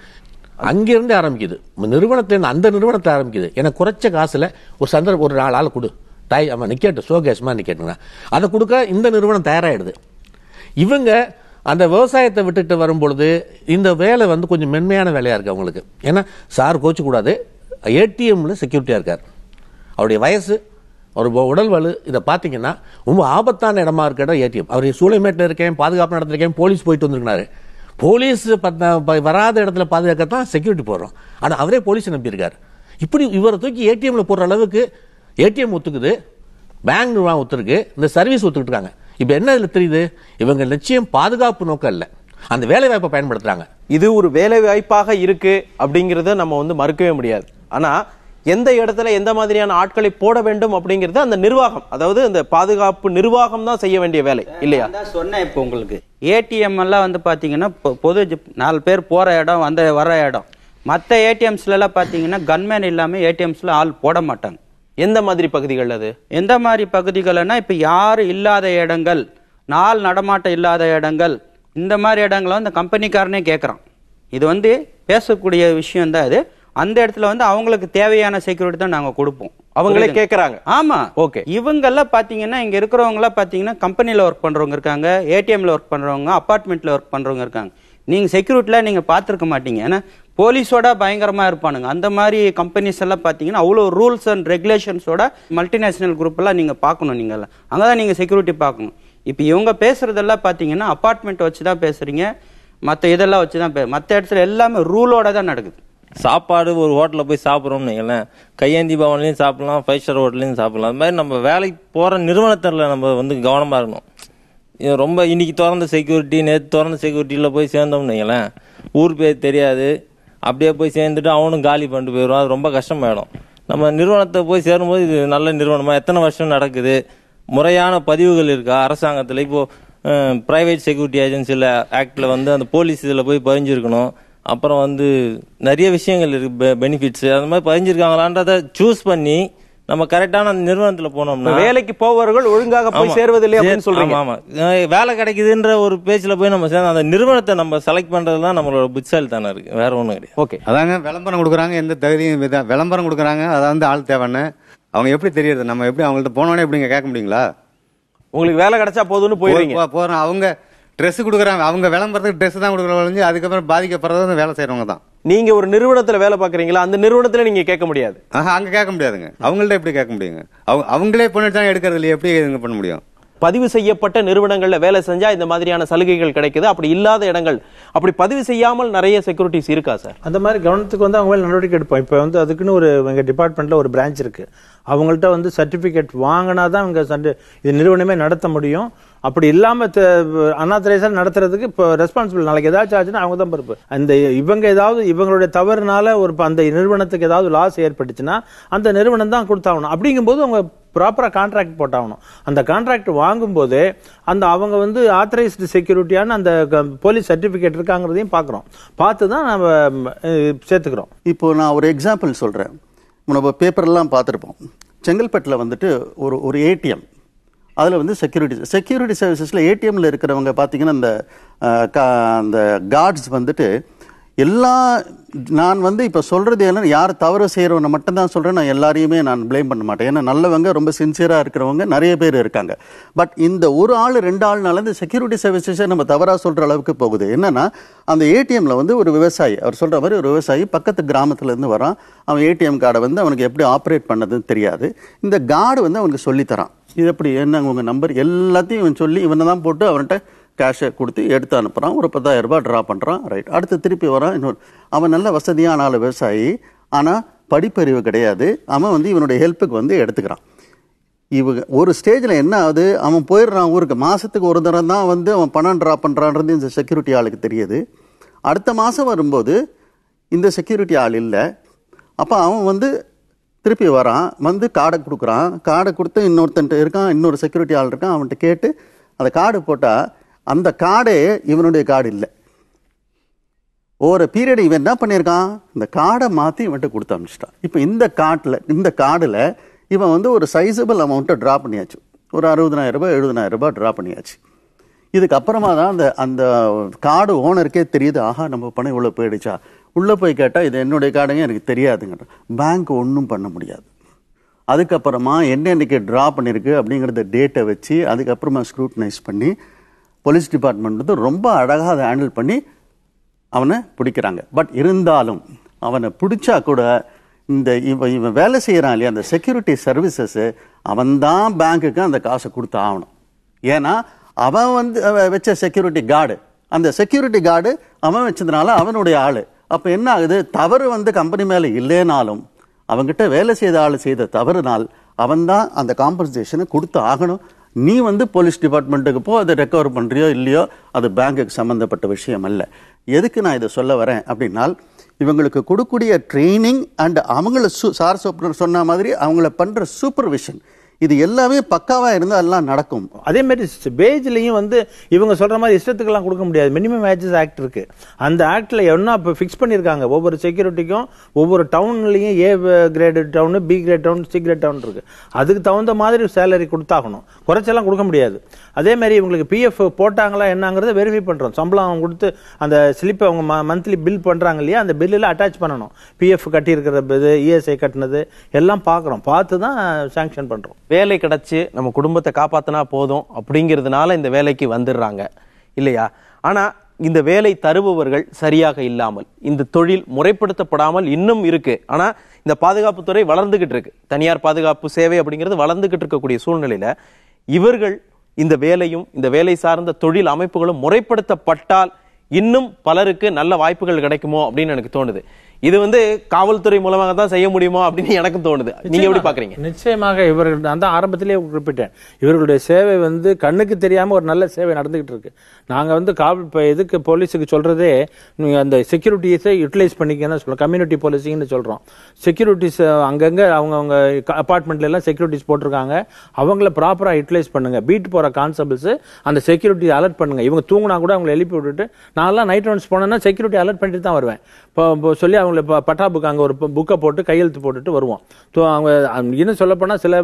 அங்கிருந்து ஆரம்பிக்குது, நிறுவனத்திலிருந்து அந்த நிறுவனத்தை ஆரம்பிக்குது. எனக்கு குறைச்ச காசுல ஒரு சந்தர்ப்பம், ஒரு ஆள் கொடு, டாய் அவன் நிக்கட்டும், ஷோகேஸ்மா நிக்கட்டுங்க, அதை கொடுக்க இந்த நிறுவனம் தயாராகிடுது. இவங்க அந்த விவசாயத்தை விட்டுட்டு வரும்பொழுது இந்த வேலை வந்து கொஞ்சம் மென்மையான வேலையா இருக்கு அவங்களுக்கு. ஏன்னா சார் கோச்சு கூடாது, ஏடிஎம்ல செக்யூரிட்டியா இருக்கார், அவருடைய வயசு, ஒரு உடல் வலு, இதை பார்த்தீங்கன்னா ரொம்ப ஆபத்தான இடமா இருக்க இடம் ஏடிஎம். அவர் சூளைமேட்டில் இருக்கேன், பாதுகாப்பு நடத்துல இருக்கேன், போலீஸ் போயிட்டு வந்திருக்காரு. போலீஸ் வராத இடத்துல பாதுகாக்கத்தான் செக்யூரிட்டி போடுறோம், ஆனால் அவரே போலீஸ் நம்பியிருக்காரு. இப்படி இவரை தூக்கி ஏடிஎம்ல போடுற அளவுக்கு ஏடிஎம் ஒத்துக்குது, பேங்க் நிர்வாகம் ஒத்துருக்கு, இந்த சர்வீஸ் ஒத்துக்கிட்டு இருக்காங்க. இப்போ என்ன இதில் தெரியுது, இவங்க நிச்சயம் பாதுகாப்பு நோக்கம் இல்லை, அந்த வேலை வாய்ப்பை பயன்படுத்துறாங்க. இது ஒரு வேலை வாய்ப்பாக இருக்கு அப்படிங்கறத நம்ம வந்து மறுக்கவே முடியாது. ஆனா எந்த இடத்துல எந்த மாதிரியான ஆட்களை போட வேண்டும் அப்படிங்கிறது அந்த நிர்வாகம், அதாவது அந்த பாதுகாப்பு நிர்வாகம் தான் செய்ய வேண்டிய வேலை இல்லையா? சொன்னேன் இப்போ உங்களுக்கு ஏடிஎம் எல்லாம் வந்து பாத்தீங்கன்னா பொது 4 பேர் போற இடம் வர இடம். மற்ற ஏடிஎம்ஸ்ல எல்லாம் பாத்தீங்கன்னா கன்மேன் இல்லாம ஏடிஎம்ஸ்ல ஆள் போட மாட்டாங்க. எந்த மாதிரி பகுதிகள் அது? எந்த மாதிரி பகுதிகள்னா இப்ப யாரும் இல்லாத இடங்கள், நாள் நடமாட்டம் இல்லாத இடங்கள், இந்த மாதிரி இடங்களை வந்து கம்பெனிக்காரனே கேட்கறான். இது வந்து பேசக்கூடிய விஷயம் தான். அது அந்த இடத்துல வந்து அவங்களுக்கு தேவையான செக்யூரிட்டி தான் நாங்க கொடுப்போம், அவங்களே கேட்கறாங்க. ஆமா, ஓகே. இவங்க எல்லாம் பாத்தீங்கன்னா இங்க இருக்கிறவங்க எல்லாம் பாத்தீங்கன்னா கம்பெனில ஒர்க் பண்றவங்க இருக்காங்க, ஏடிஎம்ல ஒர்க் பண்றவங்க, அபார்ட்மெண்ட்ல ஒர்க் பண்றவங்க இருக்காங்க. நீங்க செக்யூரிட்டில நீங்க பாத்துருக்க மாட்டீங்க, ஏன்னா போலீஸோட பயங்கரமா இருப்பானுங்க. அந்த மாதிரி கம்பெனிஸ் எல்லாம் பாத்தீங்கன்னா அவ்வளவு ரூல்ஸ் அண்ட் ரெகுலேஷன்ஸோட மல்டிநேஷனல் குரூப் எல்லாம் நீங்க பாக்கணும். நீங்க எல்லாம் அங்கதான் நீங்க செக்யூரிட்டி பார்க்கணும். இப்ப இவங்க பேசுறதெல்லாம் பாத்தீங்கன்னா அபார்ட்மெண்ட் வச்சுதான் பேசுறீங்க, மத்த இதெல்லாம் வச்சுதான் மத்த இடத்துல எல்லாமே ரூலோட தான் நடக்குது. சாப்பாடு ஒரு ஹோட்டலில் போய் சாப்பிட்றோம்னு வைங்களேன், கையேந்தி பவன்லையும் சாப்பிடலாம், 5 ஸ்டார் ஹோட்டல்லையும் சாப்பிடலாம். அது மாதிரி நம்ம வேலைக்கு போகிற நிறுவனத்தில் நம்ம வந்து கவனமாக இருக்கணும். இது ரொம்ப இன்னைக்கு திறந்த செக்யூரிட்டி, நேற்று திறந்த செக்யூரிட்டியில் போய் சேர்ந்தோம்னு வைங்களேன், ஊர் பேர் தெரியாது, அப்படியே போய் சேர்ந்துட்டு அவனும் காலி பண்ணிட்டு போயிடுவான். அது ரொம்ப கஷ்டமாயிடும். நம்ம நிறுவனத்தை போய் சேரும்போது இது நல்ல நிறுவனமாக, எத்தனை வருஷம் நடக்குது, முறையான பதிவுகள் இருக்கா அரசாங்கத்தில். இப்போது ப்ரைவேட் செக்யூரிட்டி ஏஜென்சியில் ஆக்டில் வந்து அந்த போலீஸ் இதில் போய் பதிஞ்சிருக்கணும். அப்புறம் வந்து நிறைய விஷயங்கள் இருக்கு, பெனிஃபிட்ஸ், அந்த மாதிரி பதிஞ்சிருக்காங்களான்றத சூஸ் பண்ணி நம்ம கரெக்டான அந்த நிறுவனத்துல போனோம்னா வேலைக்கு போவர்கள் ஒழுங்காக போய் சேர்வதில்லை அப்படின்னு சொல்றீங்க. ஆமா, வேலை கிடைக்குதுன்ற ஒரு பேஜ்ல போய் நம்ம சேர்ந்து அந்த நிறுவனத்தை நம்ம செலக்ட் பண்றதுதான் நம்மளோட புத்திசாலித்தனம் இருக்கு, வேற ஒண்ணும் கிடையாது. ஓகே, அதாங்க விளம்பரம் கொடுக்குறாங்க, எந்த தகுதியும் விளம்பரம் கொடுக்குறாங்க, அதான் வந்து ஆள் தேவைன்னு அவங்க எப்படி தெரியுது? நம்ம எப்படி அவங்கள்ட்ட போனோடனே எப்படிங்க கேட்க முடியுங்களா? உங்களுக்கு வேலை கிடைச்சா போதும்னு போயிருவீங்க. போறோம், அவங்க ட்ரெஸ் கொடுக்குறாங்க, அவங்க விளம்பரத்துக்கு ட்ரெஸ் தான் கொடுக்குறவங்க, அதுக்கப்புறம் பாதிக்கப்படுறது வேலை செய்யறவங்க தான். நீங்க ஒரு நிறுவனத்துல வேலை பாக்குறீங்களா, அந்த நிறுவனத்துல நீங்க கேட்க முடியாது. அங்க கேட்க முடியாதுங்க, அவங்கள்ட்ட எப்படி கேட்க முடியுங்க? அவங்களே பண்ணிட்டு தான் எடுக்கிறது இல்லையா, எப்படி இதுங்க பண்ண முடியும்? பதிவு செய்யப்பட்ட நிறுவனங்கள்ல வேலை செஞ்சா இந்த மாதிரியான சலுகைகள் கிடைக்குது, அப்படி இல்லாத இடங்கள், அப்படி பதிவு செய்யாமல் நிறைய செக்யூரிட்டிஸ் இருக்கா சார்? அந்த மாதிரி கவனத்துக்கு வந்து அவங்க நடவடிக்கை எடுப்போம். இப்போ வந்து அதுக்குன்னு ஒரு எங்க டிபார்ட்மெண்ட்ல ஒரு பிரான்ச் இருக்கு, அவங்கள்ட்ட வந்து சர்டிபிகேட் வாங்கினாதான் இவங்க இது நிறுவனமே நடத்த முடியும். அப்படி இல்லாம அனாதரைசா நடத்துறதுக்கு இப்போ ரெஸ்பான்சிபிள், நாளைக்கு ஏதாச்சும் ஆச்சுன்னா அவங்க தான் பொறுப்பு. அந்த இவங்க ஏதாவது இவங்களுடைய தவறுனால ஒரு அந்த நிறுவனத்துக்கு ஏதாவது லாஸ் ஏற்பட்டுச்சுன்னா அந்த நிறுவனம் தான் கொடுத்தாகணும். அப்படிங்கும்போது அவங்க ப்ராப்பரா கான்ட்ராக்ட் போட்டாகணும். அந்த கான்ட்ராக்ட் வாங்கும் போது அந்த அவங்க வந்து ஆத்தரைஸ்டு செக்யூரிட்டியான அந்த போலீஸ் சர்டிபிகேட் இருக்காங்கிறதையும் பார்க்குறோம், பார்த்து தான் நம்ம சேர்த்துக்கிறோம். இப்போ நான் ஒரு எக்ஸாம்பிள் சொல்றேன். நம்ம பேப்பர்லாம் பார்த்துருப்போம், செங்கல்பட்டில் வந்துட்டு ஒரு ஏடிஎம், அதில் வந்து செக்யூரிட்டி சர்வீசஸில் ஏடிஎம்மில் இருக்கிறவங்க பார்த்தீங்கன்னா அந்த கார்ட்ஸ் வந்துட்டு நான் வந்து இப்போ சொல்றது என்ன, யார் தவறு செய்கிறவனை மட்டும்தான் சொல்கிறேன். நான் எல்லாரையுமே நான் ப்ளேம் பண்ண மாட்டேன். ஏன்னா நல்லவங்க ரொம்ப சின்சியராக இருக்கிறவங்க நிறைய பேர் இருக்காங்க. பட் இந்த ஒரு ஆள் 2 ஆள்னால இந்த செக்யூரிட்டி சர்வீசஸை நம்ம தவறாக சொல்கிற அளவுக்கு போகுது. என்னன்னா, அந்த ஏடிஎம்ல வந்து ஒரு விவசாயி, அவர் சொல்கிற மாதிரி ஒரு விவசாயி பக்கத்து கிராமத்துலேருந்து வரான். அவன் ஏடிஎம் கார்டை வந்து அவனுக்கு எப்படி ஆப்ரேட் பண்ணதுன்னு தெரியாது. இந்த கார்டு வந்து அவனுக்கு சொல்லித்தரான். இது எப்படி, என்ன உங்கள் நம்பர் எல்லாத்தையும் இவன் சொல்லி இவனை தான் போட்டு அவன்கிட்ட கேஷை கொடுத்து எடுத்து அனுப்புகிறான். ஒரு 10,000 ரூபாய் ட்ரா பண்ணுறான். ரைட், அடுத்து திருப்பி வரான் இன்னொரு. அவன் நல்ல வசதியான ஆள் விவசாயி, ஆனால் படிப்பறிவு கிடையாது. அவன் வந்து இவனுடைய ஹெல்ப்புக்கு வந்து எடுத்துக்கிறான். இவங்க ஒரு ஸ்டேஜில் என்ன ஆகுது, அவன் போயிடுறான் ஊருக்கு. மாதத்துக்கு ஒரு தரம் தான் வந்து அவன் பணம் ட்ரா பண்ணுறான்றது இந்த செக்யூரிட்டி ஆளுக்கு தெரியுது. அடுத்த மாதம் வரும்போது இந்த செக்யூரிட்டி ஆள் இல்லை. அப்போ அவன் வந்து திருப்பி வரான், வந்து கார்டை கொடுக்குறான். கார்டை கொடுத்து இன்னொருத்தன்ட்டு இருக்கான், இன்னொரு செக்யூரிட்டி ஆள் இருக்கான். அவன்கிட்ட கேட்டு அந்த கார்டு போட்டால் அந்த கார்டே இவனுடைய கார்டு இல்லை. ஒரு பீரியட் இவன் என்ன பண்ணியிருக்கான், இந்த கார்டை மாற்றி இவன்கிட்ட கொடுத்து அனுப்பிச்சிட்டான். இப்போ இந்த கார்டில் இவன் வந்து ஒரு சைஸபிள் அமௌண்ட்டை ட்ரா பண்ணியாச்சு. ஒரு 60,000 ரூபாய் 70,000 ரூபாய் ட்ரா பண்ணியாச்சு. இதுக்கப்புறமா தான் அந்த கார்டு ஓனருக்கே தெரியுது, ஆஹா நம்ம பணம் இவ்வளோ போயிடுச்சா. உள்ளே போய் கேட்டால் இது என்னுடைய கார்டுங்க, எனக்கு தெரியாதுங்க. பேங்க் ஒன்றும் பண்ண முடியாது. அதுக்கப்புறமா என்னென்னைக்கு ட்ரா பண்ணியிருக்கு அப்படிங்கிறத டேட்டை வச்சு அதுக்கப்புறமா ஸ்க்ரூட்டனைஸ் பண்ணி போலீஸ் டிபார்ட்மெண்ட் வந்து ரொம்ப அழகாக அதை ஹேண்டில் பண்ணி அவனை பிடிக்கிறாங்க. பட் இருந்தாலும் அவனை பிடிச்சா கூட இவன் வேலை செய்கிறான் இல்லையா, அந்த செக்யூரிட்டி சர்வீசஸ், அவன் தான் பேங்க்குக்கு அந்த காசை கொடுத்து ஆகணும். ஏன்னா அவன் வந்து வச்ச செக்யூரிட்டி கார்டு, அந்த செக்யூரிட்டி கார்டு அவன் வச்சதுனால அவனுடைய ஆள். அப்போ என்ன ஆகுது, தவறு வந்து கம்பெனி மேலே இல்லைனாலும் அவங்ககிட்ட வேலை செய்த ஆள் செய்த தவறுனால் அவன் தான் அந்த காம்பன்சேஷனை கொடுத்து ஆகணும். நீ வந்து போலீஸ் டிபார்ட்மெண்ட்டுக்கு போ, அதை ரெக்கவர் பண்ணுறியோ இல்லையோ அது பேங்க்குக்கு சம்மந்தப்பட்ட விஷயம் அல்ல. எதுக்கு நான் இதை சொல்ல வரேன் அப்படின்னால், இவங்களுக்கு கொடுக்கக்கூடிய ட்ரைனிங் அண்ட் அவங்கள சார் சொன்ன மாதிரி அவங்கள பண்ணுற சூப்பர்விஷன், இது எல்லாமே பக்காவா இருந்தால் எல்லாம் நடக்கும். அதே மாதிரி வேஜ்லையும் வந்து இவங்க சொல்ற மாதிரி இஷ்டத்துக்கெல்லாம் கொடுக்க முடியாது. மினிமம் வேஜஸ் ஆக்ட் இருக்கு. அந்த ஆக்ட்ல என்ன இப்போ ஃபிக்ஸ் பண்ணியிருக்காங்க, ஒவ்வொரு செக்யூரிட்டிக்கும் ஒவ்வொரு டவுன்லையும் A grade town, B grade town, C grade town இருக்கு. அதுக்கு தகுந்த மாதிரி சேலரி கொடுத்தாகணும், குறைச்செல்லாம் கொடுக்க முடியாது. அதே மாதிரி இவங்களுக்கு பிஎஃப் போட்டாங்களா என்னங்கிறத வெரிஃபை பண்றோம். சம்பளம் அவங்க கொடுத்து அந்த ஸ்லிப்பை அவங்க மந்த்லி பில் பண்றாங்க இல்லையா, அந்த பில்லில் அட்டாச் பண்ணணும். பிஎஃப் கட்டியிருக்கிறது, இஎஸ்ஐ கட்டினது எல்லாம் பார்க்குறோம். பார்த்து தான் சாங்ஷன் பண்றோம். வேலை கிடைச்சு நம்ம குடும்பத்தை காப்பாத்தினா போதும் அப்படிங்கிறதுனால இந்த வேலைக்கு வந்துடுறாங்க இல்லையா. ஆனா இந்த வேலை தருபவர்கள் சரியாக இல்லாமல், இந்த தொழில் முறைப்படுத்தப்படாமல் இன்னும் இருக்கு. ஆனா இந்த பாதுகாப்புத்துறை வளர்ந்துகிட்டு இருக்கு, தனியார் பாதுகாப்பு சேவை அப்படிங்கிறது வளர்ந்துகிட்டு இருக்கக்கூடிய சூழ்நிலையில இவர்கள் இந்த வேலையும் இந்த வேலை சார்ந்த தொழில் அமைப்புகளும் முறைப்படுத்தப்பட்டால் இன்னும் பலருக்கு நல்ல வாய்ப்புகள் கிடைக்குமோ அப்படின்னு எனக்கு தோணுது. இது வந்து காவல்துறை மூலமாக தான் செய்ய முடியுமோ அப்படின்னு எனக்கு தோணுது. நீங்க எப்படி பாக்குறீங்க? நிச்சயமாக இவர்கள், நான் தான் ஆரம்பத்திலேயே குறிப்பிட்டேன், இவர்களுடைய சேவை வந்து கண்ணுக்கு தெரியாம ஒரு நல்ல சேவை நடந்துகிட்டு இருக்கு. நாங்க வந்து இதுக்கு போலீஸுக்கு சொல்றதே, நீங்க அந்த செக்யூரிட்டிஸை யூட்டிலைஸ் பண்ணிக்கன்னு சொல்றோம். கம்யூனிட்டி போலீசிங்னு சொல்றோம். செக்யூரிட்டிஸ் அங்கங்க அவங்க அபார்ட்மெண்ட்ல எல்லாம் செக்யூரிட்டிஸ் போட்டிருக்காங்க, அவங்கள ப்ராப்பரா யூட்டிலைஸ் பண்ணுங்க. பீட் போற கான்ஸ்டபிள்ஸ் அந்த செக்யூரிட்டி அலர்ட் பண்ணுங்க. இவங்க தூங்கினா கூட அவங்களை எழுப்பி விட்டுட்டு, நான்லாம் நைட் ரவுண்ட்ஸ் போனேன்னா செக்யூரிட்டி அலர்ட் பண்ணிட்டு தான் வருவேன். சொல்லி அவங்களை பட்டா புக் அங்கே ஒரு புக்கை போட்டு கையெழுத்து போட்டுட்டு வருவோம். அவங்க இன்னும் சொல்லப்போனால் சில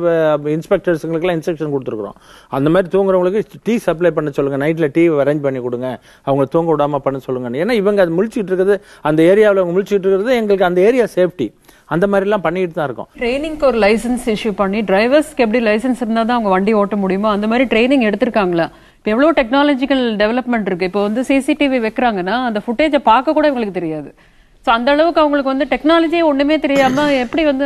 இன்ஸ்பெக்டர்ஸுங்களுக்குலாம் இன்ஸ்ட்ரக்ஷன் கொடுத்துருக்குறோம். அந்த மாதிரி தூங்குறவங்களுக்கு டீ சப்ளை பண்ண சொல்லுங்க, நைட்டில் டீ அரேஞ்ச் பண்ணி கொடுங்க, அவங்க தூங்க விடாமல் பண்ண சொல்லுங்க. ஏன்னா இவங்க அது முழிச்சிட்டு இருக்கிறது, அந்த ஏரியாவில் அவங்க முழிச்சிட்டு இருக்கிறது எங்களுக்கு அந்த ஏரியா சேஃப்டி. அந்த மாதிரிலாம் பண்ணிட்டு தான் இருக்கோம். ட்ரைனிங்க்கு ஒரு லைசன்ஸ் இஷ்யூ பண்ணி டிரைவர்ஸ்க்கு எப்படி லைசன்ஸ் இருந்தால் தான் அவங்க வண்டி ஓட்ட முடியுமோ அந்த மாதிரி ட்ரைனிங் எடுத்திருக்காங்களா? இப்போ எவ்வளோ டெக்னாலஜிக்கல் டெவலப்மெண்ட் இருக்கு. இப்போ வந்து சிசிடிவி வைக்கிறாங்கன்னா அந்த ஃபுட்டேஜை பார்க்க கூட இவங்களுக்கு தெரியாது. ஸோ அந்த அளவுக்கு அவங்களுக்கு வந்து டெக்னாலஜியே ஒண்ணுமே தெரியாம எப்படி வந்து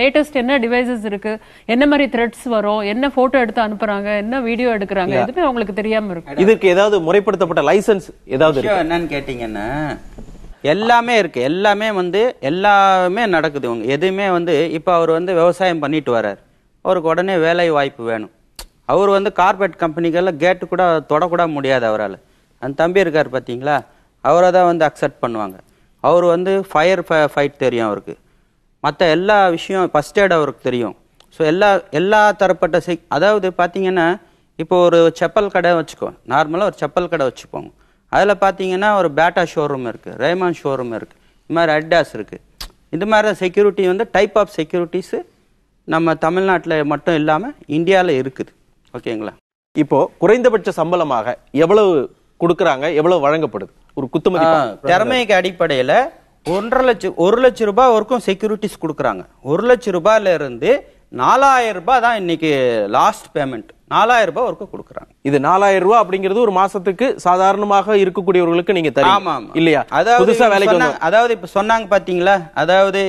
லேட்டஸ்ட் என்ன டிவைசஸ் இருக்கு, என்ன மாதிரி த்ரெட்ஸ் வரும், என்ன போட்டோ எடுத்து அனுப்புறாங்க, என்ன வீடியோ எடுக்கிறாங்க, எதுவுமே அவங்களுக்கு தெரியாம இருக்கு. இதுக்கு ஏதாவது முறைப்படுத்தப்பட்ட லைசன்ஸ் ஏதாவது இருக்கு? என்னன்னு கேட்டீங்கன்னா எல்லாமே இருக்கு, எல்லாமே வந்து எல்லாமே நடக்குது. எதுவுமே வந்து இப்போ அவர் வந்து விவசாயம் பண்ணிட்டு வர்றாரு, அவருக்கு உடனே வேலை வாய்ப்பு வேணும். அவர் வந்து கார்பரேட் கம்பெனிகள்ல கேட்டு கூட தொடக்கூட முடியாது அவரால். அந்த தம்பி இருக்கார் பார்த்தீங்களா, அவரை தான் வந்து அக்செப்ட் பண்ணுவாங்க. அவர் வந்து ஃபயர் ஃபைட் தெரியும் அவருக்கு, மற்ற எல்லா விஷயம் ஃபர்ஸ்ட் எய்ட் அவருக்கு தெரியும். ஸோ எல்லா தரப்பட்ட அதாவது பார்த்தீங்கன்னா இப்போ ஒரு செப்பல் கடை வச்சுக்கோ, நார்மலாக ஒரு செப்பல் கடை வச்சுப்போங்க. அதில் பார்த்தீங்கன்னா ஒரு பேட்டா ஷோரூம் இருக்குது, ரேமான் ஷோரூம் இருக்குது, இது மாதிரி அட்டாஸ் இருக்குது. இது மாதிரி செக்யூரிட்டி வந்து டைப் ஆஃப் செக்யூரிட்டிஸு நம்ம தமிழ்நாட்டில் மட்டும் இல்லாமல் இந்தியாவில் இருக்குது. ஓகேங்களா? இப்போ குறைந்தபட்ச சம்பளமாக எவ்வளவு கொடுக்கறாங்க, எவ்வளவு வழங்கப்படுது ஒரு குத்துமதிப்பா? திறமைக்கு அடிப்படையில 1 லட்சம் ரூபாய் வரைக்கும் செக்யூரிட்டிஸ் கொடுக்குறாங்க. 1 லட்சம் ரூபாயில இருந்து 4000 ரூபாய் தான் இன்னைக்கு லாஸ்ட் பேமெண்ட். 4000 ரூபாய் வரைக்கும் கொடுக்குறாங்க. இது 4000 ரூபாய் அப்படிங்கிறது ஒரு மாசத்துக்கு சாதாரணமாக இருக்கக்கூடியவர்களுக்கு நீங்க தரீங்க இல்லையா? புதுசா வேலைக்கு அதாவது இப்ப சொன்னாங்க பாத்தீங்களா, அதாவது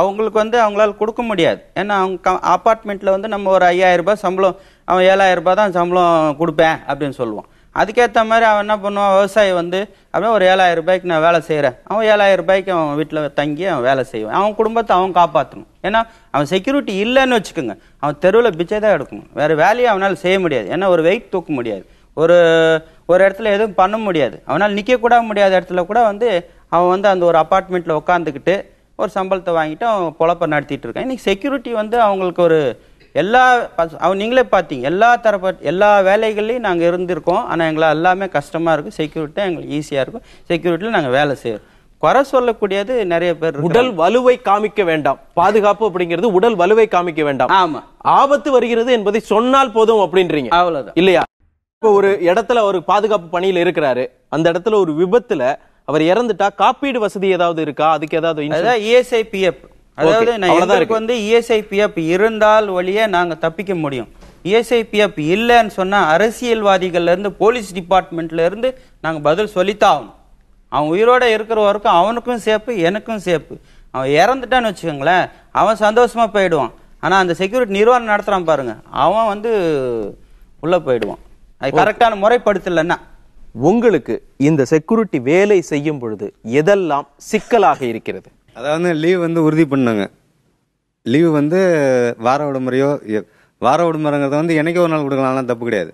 அவங்களுக்கு வந்து அவங்களால கொடுக்க முடியாது. ஏன்னா அவங்க அபார்ட்மெண்ட்ல வந்து நம்ம ஒரு 5000 ரூபாய் சம்பளம், அவன் 7000 ரூபாய் தான் சம்பளம் கொடுப்பேன் அப்படின்னு சொல்லுவான். அதுக்கேற்ற மாதிரி அவன் என்ன பண்ணுவான், விவசாயி வந்து அப்படியே ஒரு 7000 ரூபாய்க்கு நான் வேலை செய்யறேன், அவன் 7000 ரூபாய்க்கு அவன் வீட்டுல தங்கி அவன் வேலை செய்வான். அவன் குடும்பத்தை அவன் காப்பாற்றணும். ஏன்னா அவன் செக்யூரிட்டி இல்லைன்னு வச்சுக்கோங்க, அவன் தெருவில் பிச்சை தான் எடுக்கணும். வேற வேலையை அவனால் செய்ய முடியாது. ஏன்னா ஒரு வெயிட் தூக்க முடியாது, ஒரு இடத்துல எதுவும் பண்ண முடியாது. அவனால் நிக்க கூட முடியாத இடத்துல கூட வந்து அவன் வந்து அந்த ஒரு அபார்ட்மெண்ட்ல உட்காந்துக்கிட்டு ஒரு சம்பளத்தை வாங்கிட்டு அவன் பொழப்ப நடத்திட்டு இருக்கான். இன்னைக்கு செக்யூரிட்டி வந்து அவங்களுக்கு ஒரு நீங்களே பார்த்தீங்க, எல்லா வேலைகள்லையும் நாங்கள் இருந்திருக்கோம். ஆனால் எங்களை எல்லாமே கஷ்டமா இருக்கும். செக்யூரிட்டி எங்களுக்கு ஈஸியா இருக்கும். செக்யூரிட்டியில் நாங்கள் வேலை செய்யறோம். குறை சொல்லக்கூடியது நிறைய பேர். உடல் வலுவை காமிக்க வேண்டாம், பாதுகாப்பு அப்படிங்கிறது உடல் வலுவை காமிக்க வேண்டாம். ஆமா, ஆபத்து வருகிறது என்பதை சொன்னால் போதும் அப்படின்றீங்க, அவ்வளவுதான் இல்லையா? இப்போ ஒரு இடத்துல ஒரு பாதுகாப்பு பணியில் இருக்கிறாரு, அந்த இடத்துல ஒரு விபத்துல அவர் இறந்துட்டா காப்பீடு வசதி ஏதாவது இருக்கா? அதுக்கு ஏதாவது இஎஸ்ஐ பிஎஃப், அதாவது எங்களுக்கு வந்து இஎஸ்ஐ பிஎஃப் இருந்தால் வழியே நாங்க தப்பிக்க முடியும். இஎஸ்ஐ பிஎஃப் இல்லைன்னு சொன்னா அரசியல்வாதிகள்ல இருந்து போலீஸ் டிபார்ட்மெண்ட்ல இருந்து நாங்க பதில் சொல்லித்தான் ஆகணும். அவன் உயிரோட இருக்கிற வரைக்கும் அவனுக்கும் சேப்பு, எனக்கும் சேப்பு. அவன் இறந்துட்டான்னு வச்சுக்கோங்களேன், அவன் சந்தோஷமா போயிடுவான். ஆனா அந்த செக்யூரிட்டி நிர்வாகம் நடத்துறான் பாருங்க, அவன் வந்து உள்ள போயிடுவான். அது கரெக்டான முறைப்படுத்தலன்னா. உங்களுக்கு இந்த செக்யூரிட்டி வேலை செய்யும் பொழுது எதெல்லாம் சிக்கலாக இருக்கிறது? அதாவது லீவ் வந்து உறுதி பண்ணாங்க. லீவ் வந்து வார விடுமுறைங்கிறத வந்து என்னைக்கு ஒரு நாள் கொடுக்கலாம், தப்பு கிடையாது.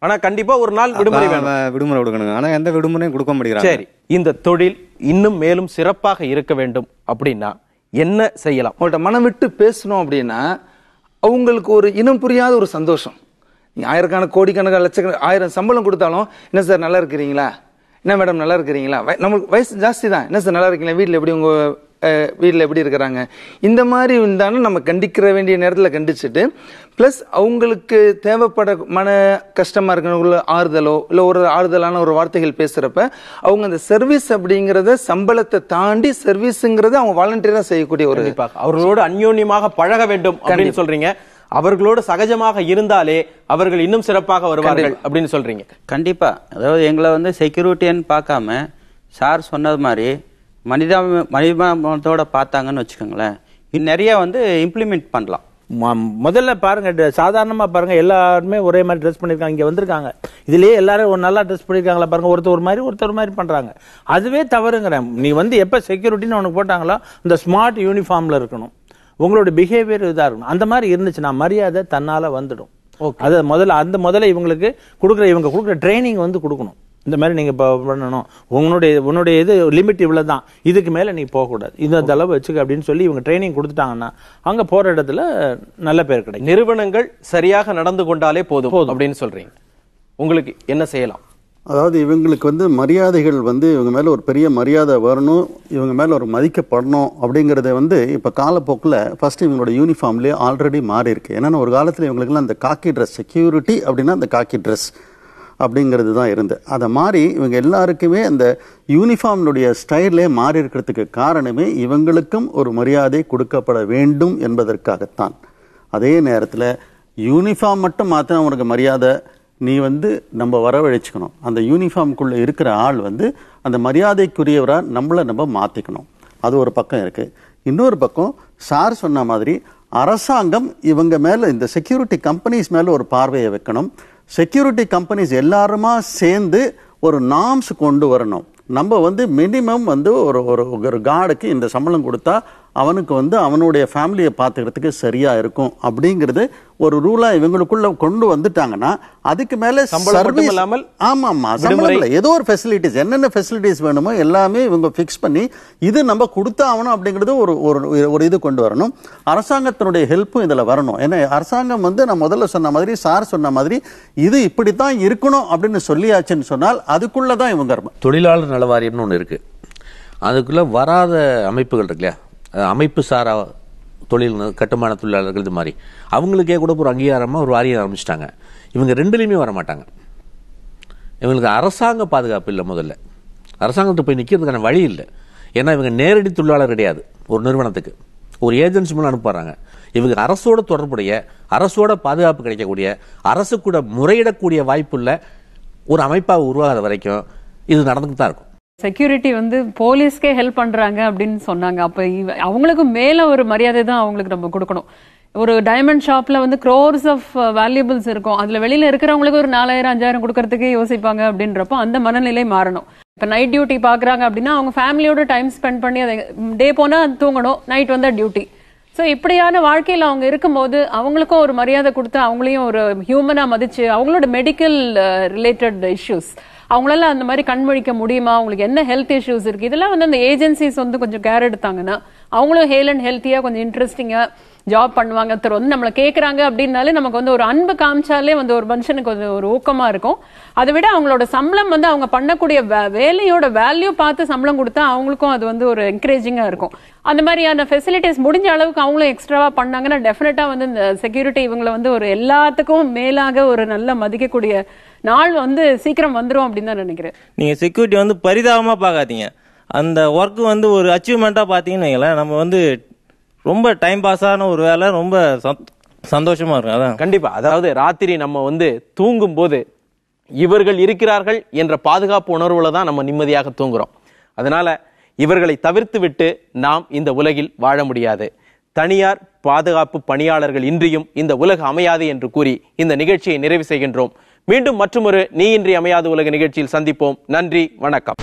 ஆனா கண்டிப்பா ஒரு நாள் விடுமுறை விடுமுறை கொடுக்கணுங்க. ஆனா எந்த விடுமுறையும் கொடுக்க மாட்டேங்கிறாங்க. சரி, இந்த தொழில் இன்னும் மேலும் சிறப்பாக இருக்க வேண்டும் அப்படின்னா என்ன செய்யலாம்? உங்கள்கிட்ட மனம் விட்டு பேசணும் அப்படின்னா அவங்களுக்கு ஒரு இனம் புரியாத ஒரு சந்தோஷம். நீங்க ஆயிரக்கணக்கான கோடிக்கணக்கான லட்சக்கணக்கான 1000 சம்பளம் கொடுத்தாலும், என்ன சார் நல்லா இருக்கிறீங்களா, என்ன மேடம் நல்லா இருக்கிறீங்களா, நம்மளுக்கு வயசு ஜாஸ்தி தான், என்ன சார் நல்லா இருக்கீங்களா, வீட்டில் எப்படி உங்க வீட்டில் எப்படி இருக்கிறாங்க, இந்த மாதிரி இருந்தாலும் நம்ம கண்டிக்கிற வேண்டிய நேரத்தில் கண்டிச்சுட்டு, ப்ளஸ் அவங்களுக்கு தேவைப்பட மன கஷ்டமா இருக்கிறவங்கள ஆறுதலோ இல்லை ஒரு ஆறுதலான ஒரு வார்த்தைகள் பேசுறப்ப அவங்க அந்த சர்வீஸ் அப்படிங்கறத சம்பளத்தை தாண்டி சர்வீஸ்ங்கிறத அவங்க வாலண்டியரா செய்யக்கூடிய ஒரு, அவர்களோடு அந்யோன்யமாக பழக வேண்டும் அப்படின்னு சொல்றீங்க. அவர்களோடு சகஜமாக இருந்தாலே அவர்கள் இன்னும் சிறப்பாக வருவார்கள் அப்படின்னு சொல்றீங்க. கண்டிப்பா. அதாவது எங்களை வந்து செக்யூரிட்டின்னு பார்க்காம சார் சொன்னது மாதிரி மனிதாபிமானத்தோட பார்த்தாங்கன்னு வச்சுக்கோங்களேன், நிறைய வந்து இம்ப்ளிமெண்ட் பண்ணலாம். முதல்ல பாருங்க, சாதாரணமா பாருங்க, எல்லாருமே ஒரே மாதிரி ட்ரெஸ் பண்ணிருக்காங்க. இங்க வந்திருக்காங்க, இதுலயே எல்லாரும் ஒரு நல்லா ட்ரெஸ் பண்ணிருக்காங்களா பாருங்க, ஒருத்தர் ஒரு மாதிரி பண்றாங்க. அதுவே தவறுங்கிறேன். நீ வந்து எப்ப செக்யூரிட்டின்னு உனக்கு போட்டாங்களோ அந்த ஸ்மார்ட் யூனிஃபார்ம்ல இருக்கணும், உங்களோட பிஹேவியர் இதா இருக்கணும். அந்த மாதிரி இருந்துச்சுன்னா மரியாதை தன்னால வந்துடும். அது முதல்ல இவங்களுக்கு கொடுக்குற ட்ரைனிங் வந்து கொடுக்கணும். இந்த மாதிரி நீங்க பண்ணணும், உன்னுடைய இது லிமிட் இவ்வளவுதான், இதுக்கு மேல நீ போகக்கூடாது, இந்த அளவு வச்சுக்க அப்படின்னு சொல்லி இவங்க ட்ரைனிங் கொடுத்துட்டாங்கன்னா அங்க போற இடத்துல நல்ல பேர் கிடைக்கும். நிறுவனங்கள் சரியாக நடந்து கொண்டாலே போதும் அப்படின்னு சொல்றீங்க. உங்களுக்கு என்ன செய்யலாம்? அதாவது இவங்களுக்கு வந்து மரியாதைகள் வந்து இவங்க மேல ஒரு பெரிய மரியாதை வரணும், இவங்க மேல ஒரு மதிக்கப்படணும் அப்படிங்கறத வந்து இப்ப காலப்போக்கில் ஃபர்ஸ்ட் இவங்களோட யூனிஃபார்ம்லேயே ஆல்ரெடி மாறி இருக்கு. ஏன்னா ஒரு காலத்துல இவங்களுக்குலாம் அந்த காக்கி ட்ரெஸ், செக்யூரிட்டி அப்படின்னா அந்த காக்கி ட்ரெஸ் அப்படிங்கிறது தான் இருந்து, அதை மாறி இவங்க எல்லாருக்குமே அந்த யூனிஃபார்ம்னுடைய ஸ்டைலே மாறி இருக்கிறதுக்கு காரணமே இவங்களுக்கும் ஒரு மரியாதை கொடுக்கப்பட வேண்டும் என்பதற்காகத்தான். அதே நேரத்தில் யூனிஃபார்ம் மட்டும் மாத்திரம் அவனுக்கு மரியாதை நீ வந்து நம்ம வரவழைச்சிக்கணும். அந்த யூனிஃபார்முக்குள்ள இருக்கிற ஆள் வந்து அந்த மரியாதைக்குரியவராக நம்ம மாற்றிக்கணும். அது ஒரு பக்கம் இருக்கு. இன்னொரு பக்கம் சார் சொன்ன மாதிரி அரசாங்கம் இவங்க மேல, இந்த செக்யூரிட்டி கம்பெனிஸ் மேல ஒரு பார்வையை வைக்கணும். செக்யூரிட்டி கம்பெனிஸ் எல்லாருமா சேர்ந்து ஒரு நார்ம்ஸ் கொண்டு வரணும். நம்ம வந்து மினிமம் வந்து ஒரு கார்டுக்கு இந்த சம்பளம் கொடுத்தா அவனுக்கு வந்து அவனுடைய ஃபேமிலியை பார்த்துக்கிறதுக்கு சரியா இருக்கும் அப்படிங்கிறது ஒரு ரூலா இவங்களுக்குள்ள கொண்டு வந்துட்டாங்கன்னா அதுக்கு மேல சம்பளம் ஏதோ ஒரு ஃபெசிலிட்டிஸ், என்னென்ன ஃபெசிலிட்டிஸ் வேணுமோ எல்லாமே இவங்க ஃபிக்ஸ் பண்ணி இது நம்ம கொடுத்தாகணும் அப்படிங்கிறது ஒரு இது கொண்டு வரணும். அரசாங்கத்தினுடைய ஹெல்ப்பும் இதுல வரணும். ஏன்னா அரசாங்கம் வந்து நான் முதல்ல சொன்ன மாதிரி, சார் சொன்ன மாதிரி இது இப்படித்தான் இருக்கணும் அப்படின்னு சொல்லியாச்சுன்னு சொன்னால் அதுக்குள்ளதான் இவங்க தொழிலாளர் நல வாரியம்னு ஒன்று இருக்கு. அதுக்குள்ள வராத அமைப்புகள் இருக்கு இல்லையா, அமைப்பு சாரா தொழில், கட்டுமான தொழிலாளர்கள், இது மாதிரி அவங்களுக்கே கூட ஒரு அங்கீகாரமாக ஒரு வாரியம் ஆரம்பிச்சிட்டாங்க. இவங்க ரெண்டுலையுமே வரமாட்டாங்க. இவங்களுக்கு அரசாங்க பாதுகாப்பு இல்லை. முதல்ல அரசாங்கத்தை போய் நிற்கிறதுக்கான வழி இல்லை. ஏன்னா இவங்க நேரடி தொழிலாளர் கிடையாது. ஒரு நிறுவனத்துக்கு ஒரு ஏஜென்சி மூலம் அனுப்புறாங்க. இவங்க அரசோட தொடர்புடைய, அரசோட பாதுகாப்பு கிடைக்கக்கூடிய, அரசு கூட முறையிடக்கூடிய வாய்ப்புள்ள ஒரு அமைப்பாக உருவாகாத வரைக்கும் இது நடந்துட்டு தான் இருக்கும். செக்யூரிட்டி வந்து போலீஸ்க்கே ஹெல்ப் பண்றாங்க அப்படின்னு சொன்னாங்க. அப்ப அவங்களுக்கு மேல ஒரு மரியாதை தான் அவங்களுக்கு நம்ம கொடுக்கணும். ஒரு டைமண்ட் ஷாப்ல வந்து crores ஆஃப் வேல்யூபிள்ஸ் இருக்கும். அதுல வெளியில இருக்கிறவங்களுக்கு ஒரு 4000 5000 கொடுக்கறதுக்கே யோசிப்பாங்க அப்படின்றப்போ அந்த மனநிலை மாறணும். இப்ப நைட் டியூட்டி பாக்குறாங்க அப்படின்னா அவங்க ஃபேமிலியோட டைம் ஸ்பெண்ட் பண்ணி அதை டே போனா தூங்கணும், நைட் வந்தா டியூட்டி. ஸோ இப்படியான வாழ்க்கையில் அவங்க இருக்கும்போது அவங்களுக்கும் ஒரு மரியாதை கொடுத்து அவங்களையும் ஒரு ஹியூமனா மதிச்சு அவங்களோட மெடிக்கல் ரிலேட்டட் இஷ்யூஸ் அவங்களால அந்த மாதிரி கண்மொழிக்க முடியுமா, அவங்களுக்கு என்ன ஹெல்த் இஷ்யூஸ் இருக்கு, இதெல்லாம் வந்து அந்த ஏஜென்சிஸ் வந்து கொஞ்சம் கேர் எடுத்தாங்கன்னா அவங்களும் ஹேல் அண்ட் ஹெல்த்தியா கொஞ்சம் இன்ட்ரெஸ்டிங்கா ஜாப் பண்ணுவாங்க. ஒருத்தர் வந்து நம்மளை கேட்கறாங்க அப்படின்னாலே நமக்கு வந்து ஒரு அன்பு காமிச்சாலே வந்து ஒரு மனுஷனுக்கு வந்து ஒரு ஊக்கமா இருக்கும். அதை விட அவங்களோட சம்பளம் வந்து அவங்க பண்ணக்கூடிய வேலையோட வேல்யூ பார்த்து சம்பளம் கொடுத்தா அவங்களுக்கும் அது வந்து ஒரு என்கரேஜிங்கா இருக்கும். அந்த மாதிரியான ஃபெசிலிட்டிஸ் முடிஞ்ச அளவுக்கு அவங்களும் எக்ஸ்ட்ராவா பண்ணாங்கன்னா டெஃபினட்டா வந்து இந்த செக்யூரிட்டி இவங்களை வந்து ஒரு எல்லாத்துக்கும் மேலாக ஒரு நல்ல மதிக்கக்கூடிய நாள் வந்து சீக்கிரம் வந்துடும் அப்படின்னு தான் நினைக்கிறேன். நீங்க செக்யூரிட்டி வந்து பரிதாபமா பார்க்காதீங்க. அந்த ஒர்க் வந்து ஒரு அச்சீவ்மெண்ட்டா பார்த்தீங்கன்னு வைங்களேன், நம்ம வந்து ரொம்ப டைம் பாஸ் ஆன ஒரு வேலை, ரொம்ப சந்தோஷமா இருக்கும். அதான் கண்டிப்பா. அதாவது ராத்திரி நம்ம வந்து தூங்கும் போது இவர்கள் இருக்கிறார்கள் என்ற பாதுகாப்பு உணர்வுல தான் நம்ம நிம்மதியாக தூங்குறோம். அதனால இவர்களை தவிர்த்து விட்டு நாம் இந்த உலகில் வாழ முடியாது. தனியார் பாதுகாப்பு பணியாளர்கள் இன்றியும் இந்த உலகம் அமையாது என்று கூறி இந்த நிகழ்ச்சியை நிறைவு செய்கின்றோம். மீண்டும் மற்றொரு நீ இன்றி அமையாத உலக நிகழ்ச்சியில் சந்திப்போம். நன்றி, வணக்கம்.